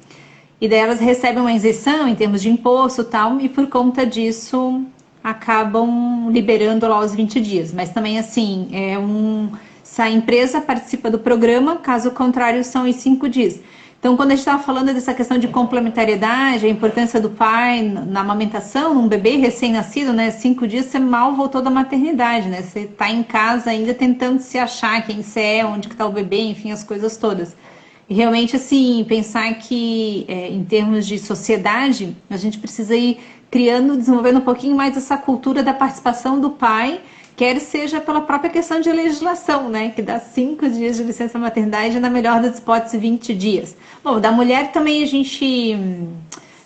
E daí elas recebem uma isenção em termos de imposto e tal, e por conta disso acabam liberando lá os 20 dias. Mas também, assim, se a empresa participa do programa, caso contrário, são os 5 dias. Então, quando a gente estava falando dessa questão de complementariedade, a importância do pai na amamentação, num bebê recém-nascido, né? 5 dias você mal voltou da maternidade, né? Você está em casa ainda tentando se achar quem você é, onde que está o bebê, enfim, as coisas todas. E realmente, assim, pensar que em termos de sociedade, a gente precisa ir criando, desenvolvendo um pouquinho mais essa cultura da participação do pai, quer seja pela própria questão de legislação, né? Que dá 5 dias de licença maternidade, na melhor das hipóteses, 20 dias. Bom, da mulher também a gente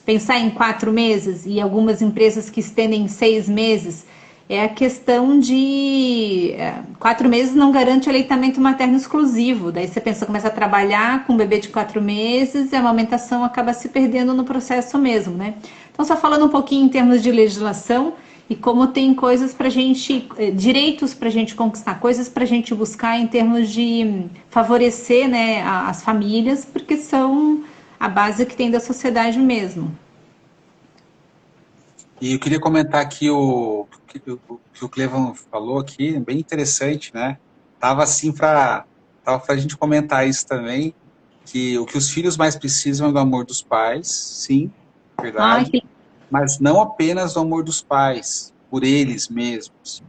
pensar em 4 meses e algumas empresas que estendem em 6 meses. É a questão de 4 meses não garante aleitamento materno exclusivo. Daí você pensa, começa a trabalhar com um bebê de 4 meses e a amamentação acaba se perdendo no processo mesmo, né? Então, só falando um pouquinho em termos de legislação e como tem coisas para gente, direitos para gente conquistar, coisas para gente buscar em termos de favorecer, né, as famílias, porque são a base que tem da sociedade mesmo. E eu queria comentar aqui que o Clevan falou aqui, bem interessante, né? Tava para a gente comentar isso também, que o que os filhos mais precisam é do amor dos pais, sim, Ai, verdade, mas não apenas do amor dos pais, por eles mesmos,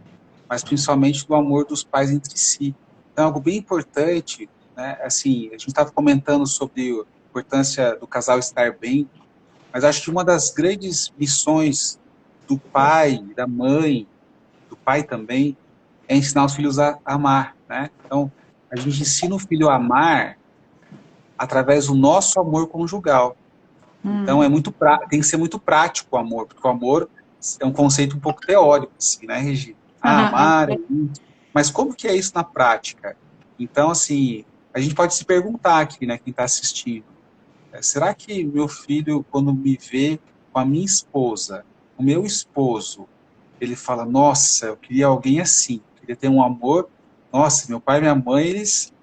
mas principalmente do amor dos pais entre si. Então, algo bem importante, né? Assim, a gente estava comentando sobre a importância do casal estar bem, mas acho que uma das grandes missões do pai, da mãe, do pai também, é ensinar os filhos a amar, né? Então, a gente ensina o filho a amar através do nosso amor conjugal. Então, tem que ser muito prático o amor, porque o amor é um conceito um pouco teórico, assim, né, Regina? Ah, amar é isso. Mas como que é isso na prática? Então, assim, a gente pode se perguntar aqui, né, quem está assistindo, será que meu filho, quando me vê com a minha esposa, o meu esposo, ele fala, nossa, eu queria alguém assim, eu queria ter um amor, nossa, meu pai e minha mãe, eles,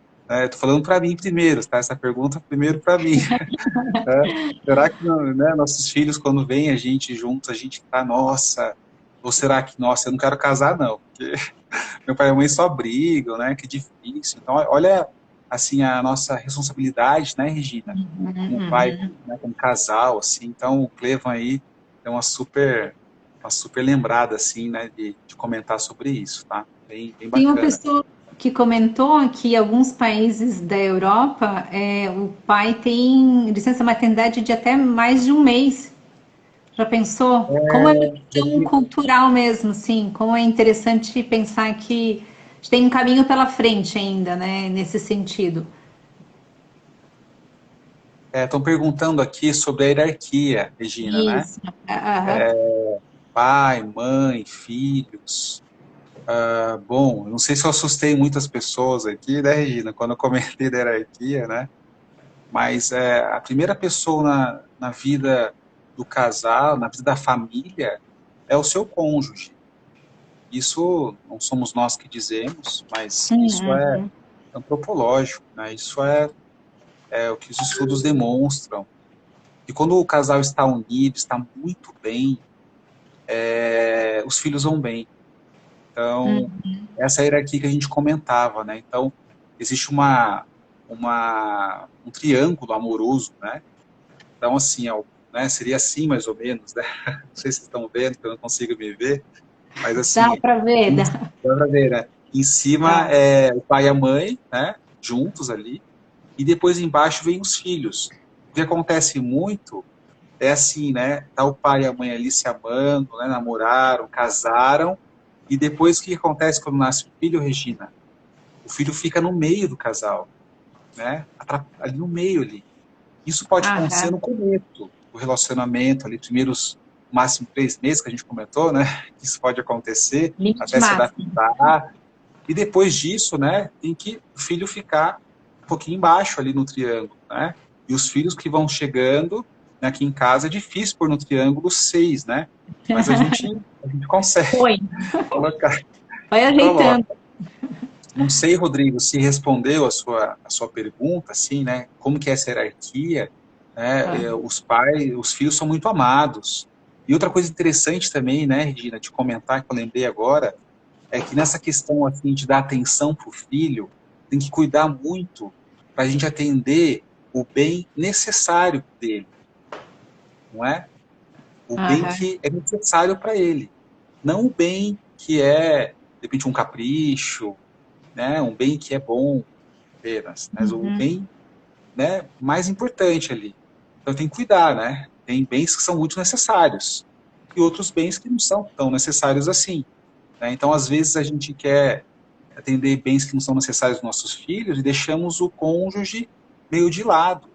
tô falando para mim primeiro, tá? Essa pergunta primeiro para mim. Né? Será que, né, nossos filhos, quando vêm a gente juntos, a gente tá, nossa, ou será que, nossa, eu não quero casar não, porque meu pai e minha mãe só brigam, né, que difícil. Então, olha assim, a nossa responsabilidade, né, Regina? Como pai, né, como casal, assim. Então, o Clevan aí é uma super lembrada, assim, né, de comentar sobre isso, tá? Bem Tem uma bacana. pessoa que comentou que em alguns países da Europa, o pai tem licença maternidade de até mais de um mês. Já pensou? Como é uma questão cultural mesmo, sim. Como é interessante pensar que a gente tem um caminho pela frente ainda, né? Nesse sentido. Estão perguntando aqui sobre a hierarquia, Regina, né? Isso. Aham. Pai, mãe, filhos. Bom, não sei se eu assustei muitas pessoas aqui, né, Regina, quando eu comentei da hierarquia, né? Mas a primeira pessoa na vida do casal, na vida da família, é o seu cônjuge. Isso não somos nós que dizemos, mas isso é Uhum. antropológico, né? Isso é o que os estudos demonstram. E quando o casal está unido, está muito bem, os filhos vão bem. Então, essa hierarquia que a gente comentava, né? Então, existe um triângulo amoroso, né? Então, assim, né, seria assim mais ou menos, né? Não sei se vocês estão vendo, que eu não consigo me ver, mas Dá assim, para ver, em- dá. dá pra ver, né? Em cima Dá. é o pai e a mãe, né? Juntos ali, e depois embaixo vem os filhos. O que acontece muito é assim, né? Tá o pai e a mãe ali se amando, né? Namoraram, casaram, e depois o que acontece quando nasce o filho, Regina? O filho fica no meio do casal, né? Ali no meio ali. Isso pode acontecer Aham. no começo do relacionamento, ali, primeiros, máximo 3 meses que a gente comentou, né? Isso pode acontecer Limite até se máximo. adaptar. E depois disso, né, tem que o filho ficar um pouquinho embaixo ali no triângulo, né? E os filhos que vão chegando, né, aqui em casa é difícil pôr no triângulo 6, né? Mas a gente consegue Põe. colocar. Vai Coloca. ajeitando. Não sei, Rodrigo, se respondeu a sua pergunta, assim, né? Como que é essa hierarquia, né? Ah, Os pais, os filhos são muito amados. E outra coisa interessante também, né, Regina, de comentar que eu lembrei agora, é que nessa questão assim de dar atenção para o filho, tem que cuidar muito para a gente atender o bem necessário dele, não é? O bem aham. que é necessário para ele, não o bem que é, de repente, um capricho, né? Um bem que é bom apenas, mas o bem, né, mais importante ali. Então tem que cuidar, né? Tem bens que são muito necessários e outros bens que não são tão necessários assim, né? Então, às vezes, a gente quer atender bens que não são necessários aos nossos filhos e deixamos o cônjuge meio de lado,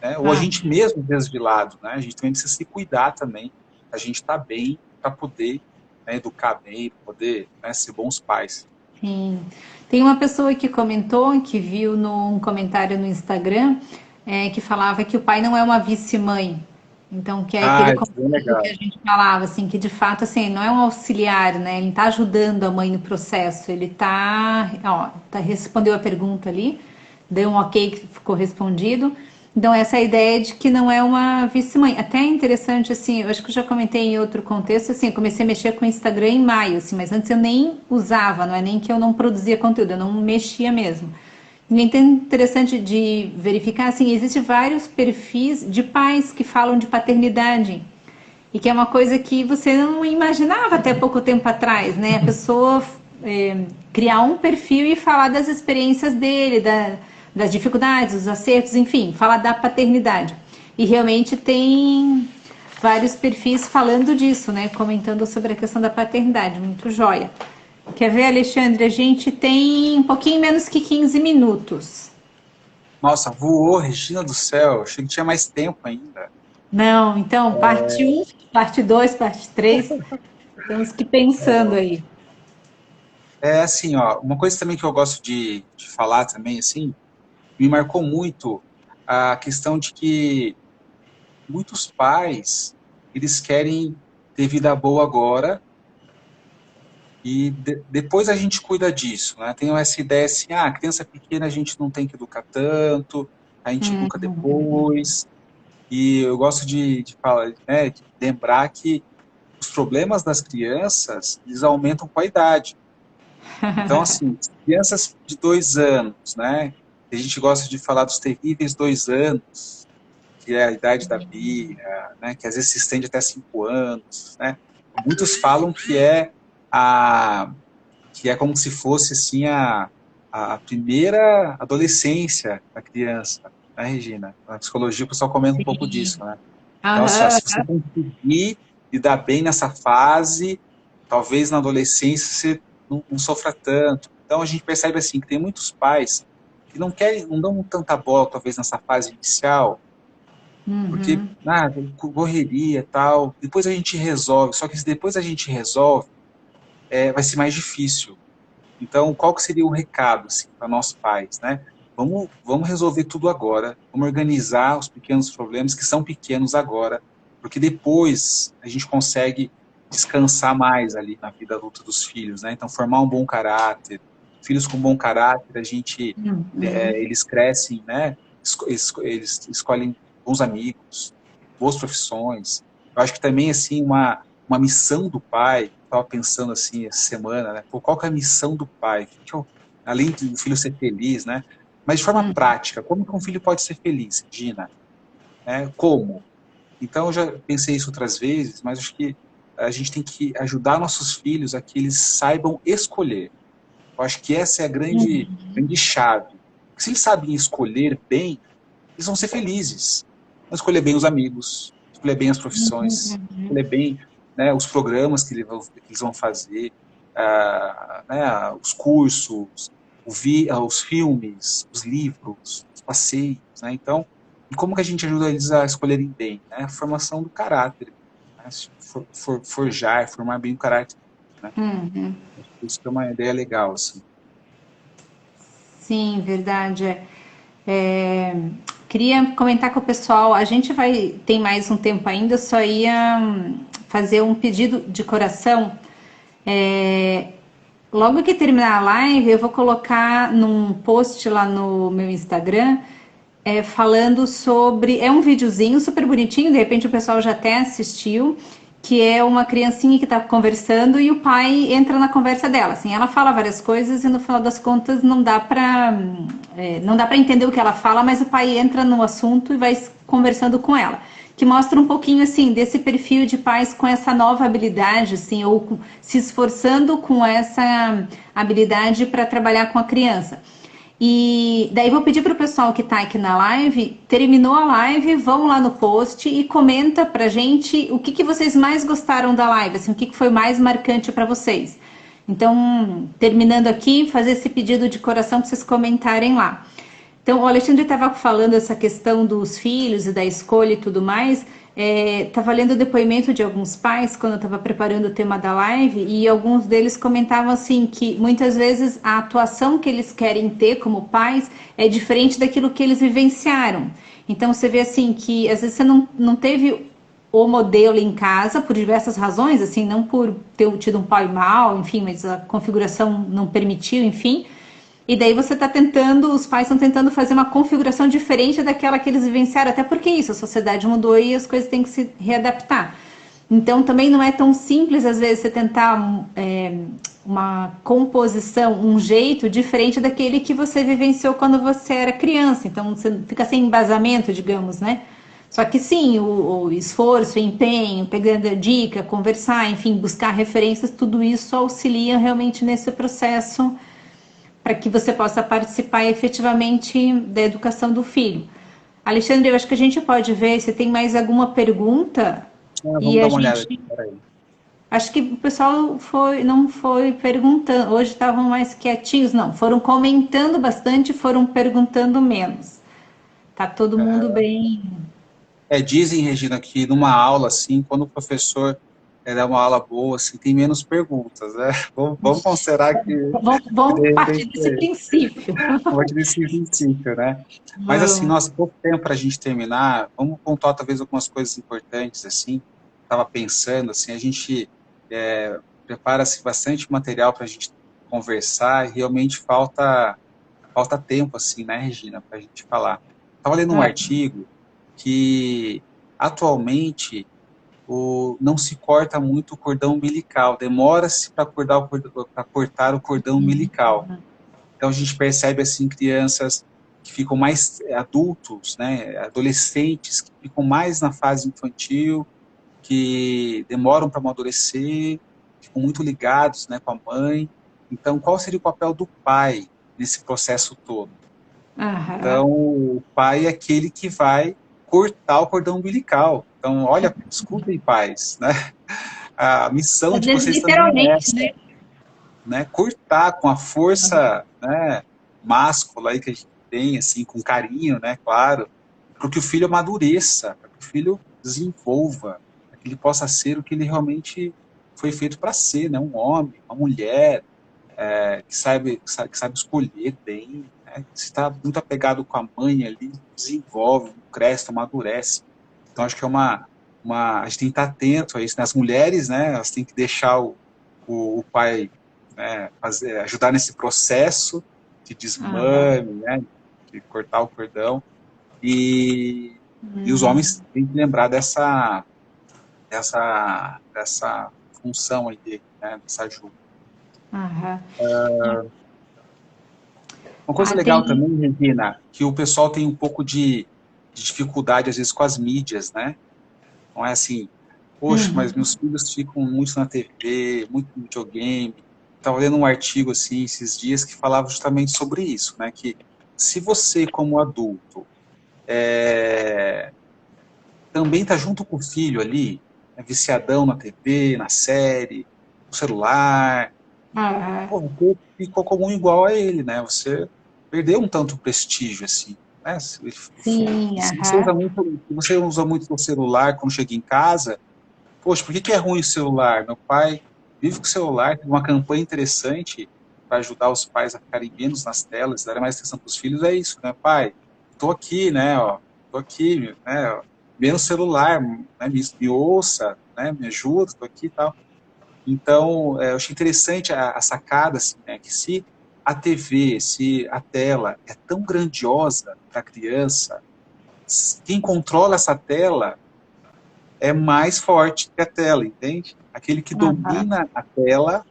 né? Ou a Ah, gente mesmo, às vezes, de lado, né? A gente também precisa se cuidar também, a gente estar bem para poder, né, educar bem, para poder, né, ser bons pais. sim. Tem uma pessoa que comentou, que viu num comentário no Instagram, que falava que o pai não é uma vice-mãe. Então, que é aquele Ah, isso é bem conceito que legal. a gente falava, assim, que de fato, assim, não é um auxiliar, né? Ele tá ajudando a mãe no processo. Ele tá, ó, respondeu a pergunta ali, deu um ok que ficou respondido. Então, essa é a ideia de que não é uma vice-mãe. Até é interessante, assim, eu acho que eu já comentei em outro contexto, assim, eu comecei a mexer com o Instagram em maio, assim, mas antes eu nem usava, não é nem que eu não produzia conteúdo, eu não mexia mesmo. E é interessante de verificar, assim, existem vários perfis de pais que falam de paternidade. E que é uma coisa que você não imaginava até pouco tempo atrás, né? A pessoa criar um perfil e falar das experiências dele, das dificuldades, dos acertos, enfim, falar da paternidade. E realmente tem vários perfis falando disso, né? Comentando sobre a questão da paternidade, muito joia. Quer ver, Alexandre? A gente tem um pouquinho menos que 15 minutos. Nossa, voou, Regina do céu. Achei que tinha mais tempo ainda. Não, então, parte um, parte 2, parte 3. Estamos que pensando aí. É assim, ó, uma coisa também que eu gosto de falar também, assim, me marcou muito a questão de que muitos pais, eles querem ter vida boa agora e depois a gente cuida disso, né? Tem essa ideia assim, ah, criança pequena a gente não tem que educar tanto, a gente educa depois. E eu gosto de falar, né, de lembrar que os problemas das crianças, eles aumentam com a idade. Então, assim, crianças de 2 anos, né? A gente gosta de falar dos terríveis 2 anos, que é a idade da birra, né, que às vezes se estende até 5 anos, né? Muitos falam a, que é como se fosse assim a primeira adolescência da criança, né, Regina? Na psicologia o pessoal comenta um pouco disso, Sim. né? Então, assim, ó, Aham. se você conseguir lidar bem nessa fase, talvez na adolescência você não sofra tanto. Então a gente percebe assim que tem muitos pais que não querem, não dão tanta bola, talvez nessa fase inicial, porque Uhum. correria e tal. Depois a gente resolve. Só que se depois a gente resolve, vai ser mais difícil. Então, qual que seria o recado assim, para nós pais, né? Vamos resolver tudo agora. Vamos organizar os pequenos problemas que são pequenos agora, porque depois a gente consegue descansar mais ali na vida adulta dos filhos, né? Então, formar um bom caráter. Filhos com bom caráter, Uhum. eles crescem, né? Eles escolhem bons amigos, boas profissões. Eu acho que também assim uma missão do pai. Estava pensando assim essa semana, né? Pô, qual que é a missão do pai? Além do filho ser feliz, né? Mas de forma Uhum. prática, como que um filho pode ser feliz, Gina? Como? Então eu já pensei isso outras vezes, mas acho que a gente tem que ajudar nossos filhos a que eles saibam escolher. Eu acho que essa é a grande chave. Porque se eles sabem escolher bem, eles vão ser felizes. Vão escolher bem os amigos, escolher bem as profissões, escolher bem, né, os programas que eles vão fazer, né, os cursos, os filmes, os livros, os passeios. Né? Então, e como que a gente ajuda eles a escolherem bem? Né? A formação do caráter, né? Forjar, formar bem o caráter. Né? Uhum. Isso que é uma ideia legal. Assim. Sim, verdade. É, queria comentar com o pessoal, a gente vai, tem mais um tempo ainda, só ia fazer um pedido de coração. É, logo que terminar a live, eu vou colocar num post lá no meu Instagram, falando sobre. É um videozinho super bonitinho, de repente o pessoal já até assistiu, que é uma criancinha que está conversando e o pai entra na conversa dela. Assim, ela fala várias coisas e no final das contas não dá para entender o que ela fala, mas o pai entra no assunto e vai conversando com ela. Que mostra um pouquinho assim desse perfil de pais com essa nova habilidade, assim, ou se esforçando com essa habilidade para trabalhar com a criança. E daí vou pedir para o pessoal que está aqui na live, terminou a live, vão lá no post e comenta pra gente o que vocês mais gostaram da live, assim, o que foi mais marcante para vocês. Então, terminando aqui, fazer esse pedido de coração para vocês comentarem lá. Então, o Alexandre estava falando essa questão dos filhos e da escolha e tudo mais. Estava lendo o depoimento de alguns pais quando eu estava preparando o tema da live e alguns deles comentavam assim que muitas vezes a atuação que eles querem ter como pais é diferente daquilo que eles vivenciaram. Então você vê assim que às vezes você não teve o modelo em casa por diversas razões, assim, não por ter tido um pai mal, enfim, mas a configuração não permitiu, enfim. E daí você está tentando, os pais estão tentando fazer uma configuração diferente daquela que eles vivenciaram, até porque isso, a sociedade mudou e as coisas têm que se readaptar. Então também não é tão simples, às vezes, você tentar uma composição, um jeito diferente daquele que você vivenciou quando você era criança. Então você fica sem embasamento, digamos, né? Só que sim, o esforço, o empenho, pegando dica, conversar, enfim, buscar referências, tudo isso auxilia realmente nesse processo para que você possa participar efetivamente da educação do filho. Alexandre, eu acho que a gente pode ver se tem mais alguma pergunta e Vamos dar a uma olhada aqui, gente. peraí. Acho que o pessoal não foi perguntando, hoje estavam mais quietinhos, não, foram comentando bastante, foram perguntando menos. Tá todo mundo Aham. bem. Dizem, Regina, que numa aula, assim, quando o professor dá uma aula boa, assim, tem menos perguntas, né? Vamos considerar que Vamos de partir repente desse princípio. vou te desse princípio, né? Mas assim, nossa, pouco tempo para a gente terminar, vamos pontuar talvez algumas coisas importantes, assim. Estava pensando, assim, a gente prepara-se bastante material para a gente conversar e realmente falta tempo, assim, né, Regina, para a gente falar. Estava lendo um artigo que atualmente não se corta muito o cordão umbilical, demora-se para cortar o cordão umbilical. Então a gente percebe assim crianças que ficam mais adultos, né, adolescentes, que ficam mais na fase infantil, que demoram para amadurecer, ficam muito ligados, né, com a mãe. Então, qual seria o papel do pai nesse processo todo? Aham. Então, o pai é aquele que vai cortar o cordão umbilical. Então, olha, escutem, pais, né? A missão Às de vezes, vocês também é literalmente, essa, né? né? Cortar com a força, né, máscula aí que a gente tem, assim, com carinho, né, claro, para que o filho amadureça, para que o filho desenvolva, para que ele possa ser o que ele realmente foi feito para ser, né? Um homem, uma mulher, que sabe escolher bem, né? Se está muito apegado com a mãe ali, desenvolve, cresce, amadurece. Então, acho que a gente tem que estar atento a isso, né? As mulheres, né, elas têm que deixar o pai, né, ajudar nesse processo de Aham. desmame, né, de cortar o cordão, e os homens têm que lembrar dessa função aí dele, né, dessa ajuda. Aham. Uma coisa Ah, legal tem. também, Regina, que o pessoal tem um pouco de dificuldade, às vezes, com as mídias, né? Não é assim, poxa, mas Uhum. meus filhos ficam muito na TV, muito no videogame. Estava lendo um artigo, assim, esses dias, que falava justamente sobre isso, né? Que se você, como adulto, também está junto com o filho ali, né, viciadão na TV, na série, no celular, Aham. pô, você ficou como um igual a ele, né? Você perdeu um tanto o prestígio, assim, né? Sim, Se você aham. usa muito o celular quando chega em casa, poxa, por que é ruim o celular? Meu pai vive com o celular, tem uma campanha interessante para ajudar os pais a ficarem menos nas telas, darem mais atenção para os filhos, é isso, né? Pai, tô aqui, né, ó, tô aqui, né, ó, menos celular, né, me ouça, né, me ajuda, tô aqui e tal. Então, eu achei interessante a sacada, assim, né, que se a TV, se a tela é tão grandiosa para a criança, quem controla essa tela é mais forte que a tela, entende? Aquele que Aham. domina a tela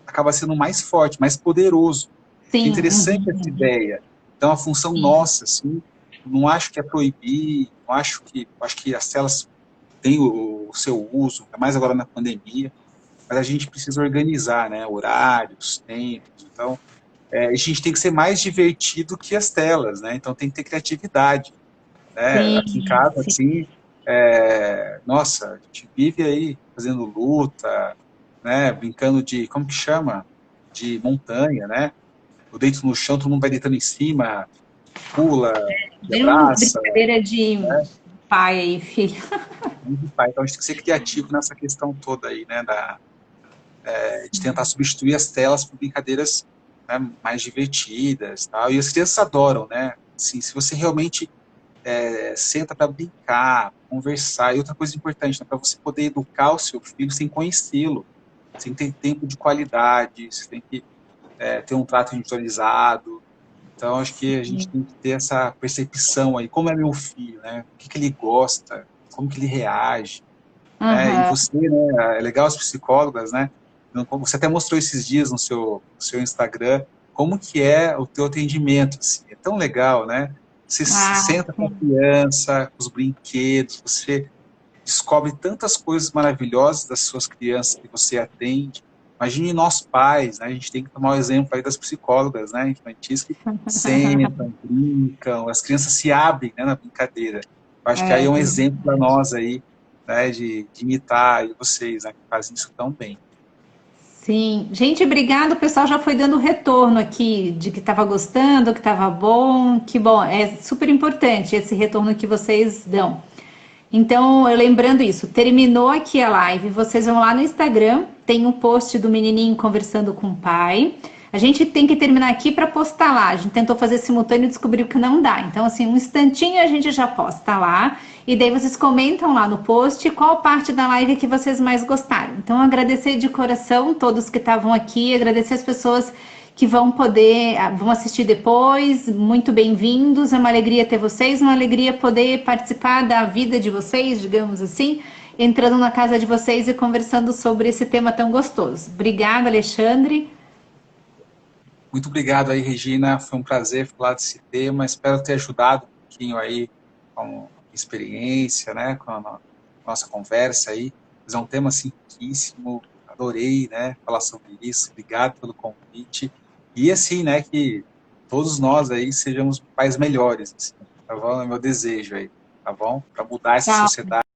acaba sendo mais forte, mais poderoso. É Sim. interessante essa Uhum. ideia. Então, a função Sim. nossa, assim, não acho que é proibir, não acho que as telas têm o seu uso, ainda mais agora na pandemia, mas a gente precisa organizar, né, horários, tempos. Então, a gente tem que ser mais divertido que as telas, né? Então, tem que ter criatividade, né? Aqui em Sim. casa, Sim. assim, nossa, a gente vive aí fazendo luta, né? Brincando de, como que chama? De montanha, né? Eu deito no chão, todo mundo vai deitando em cima, pula, se Bem uma abraça, brincadeira de pai e filho. então a gente tem que ser criativo nessa questão toda aí, né? De tentar substituir as telas por brincadeiras, né, mais divertidas, tal. E as crianças adoram, né? Assim, se você realmente senta para brincar, conversar. E outra coisa importante, né, para você poder educar o seu filho sem conhecê-lo. Você tem que ter tempo de qualidade, você tem que ter um trato individualizado. Então, acho que a gente tem que ter essa percepção aí, como é meu filho, né? O que ele gosta, como que ele reage, né? E Aham. você, né? É legal as psicólogas, né? Como você até mostrou esses dias no seu Instagram, como que é o teu atendimento, assim. É tão legal, né? Você se Ah, senta com a criança, com os brinquedos, você descobre tantas coisas maravilhosas das suas crianças que você atende. Imagine nós pais, né? A gente tem que tomar o exemplo aí das psicólogas, né? Infantis que sentam, brincam, as crianças se abrem, né, na brincadeira. Eu acho que aí é é um exemplo para verdade. nós aí, né, de imitar aí vocês, né, que fazem isso tão bem. Sim. Gente, obrigado. O pessoal já foi dando retorno aqui de que estava gostando, que estava bom. Que bom. É super importante esse retorno que vocês dão. Então, eu lembrando isso, terminou aqui a live, vocês vão lá no Instagram, tem um post do menininho conversando com o pai. A gente tem que terminar aqui para postar lá. A gente tentou fazer simultâneo e descobriu que não dá. Então, assim, um instantinho a gente já posta lá. E daí vocês comentam lá no post qual parte da live que vocês mais gostaram. Então, agradecer de coração todos que estavam aqui, agradecer as pessoas que vão assistir depois. Muito bem-vindos. É uma alegria ter vocês, uma alegria poder participar da vida de vocês, digamos assim, entrando na casa de vocês e conversando sobre esse tema tão gostoso. Obrigada, Alexandre. Muito obrigado aí, Regina. Foi um prazer falar desse tema. Espero ter ajudado um pouquinho aí com a experiência, né? Com a nossa conversa aí. Mas é um tema assim, riquíssimo. Adorei, né? Falar sobre isso. Obrigado pelo convite. E assim, né? Que todos nós aí sejamos pais melhores, assim, tá bom? É meu desejo aí, tá bom? Para mudar essa Tá, sociedade.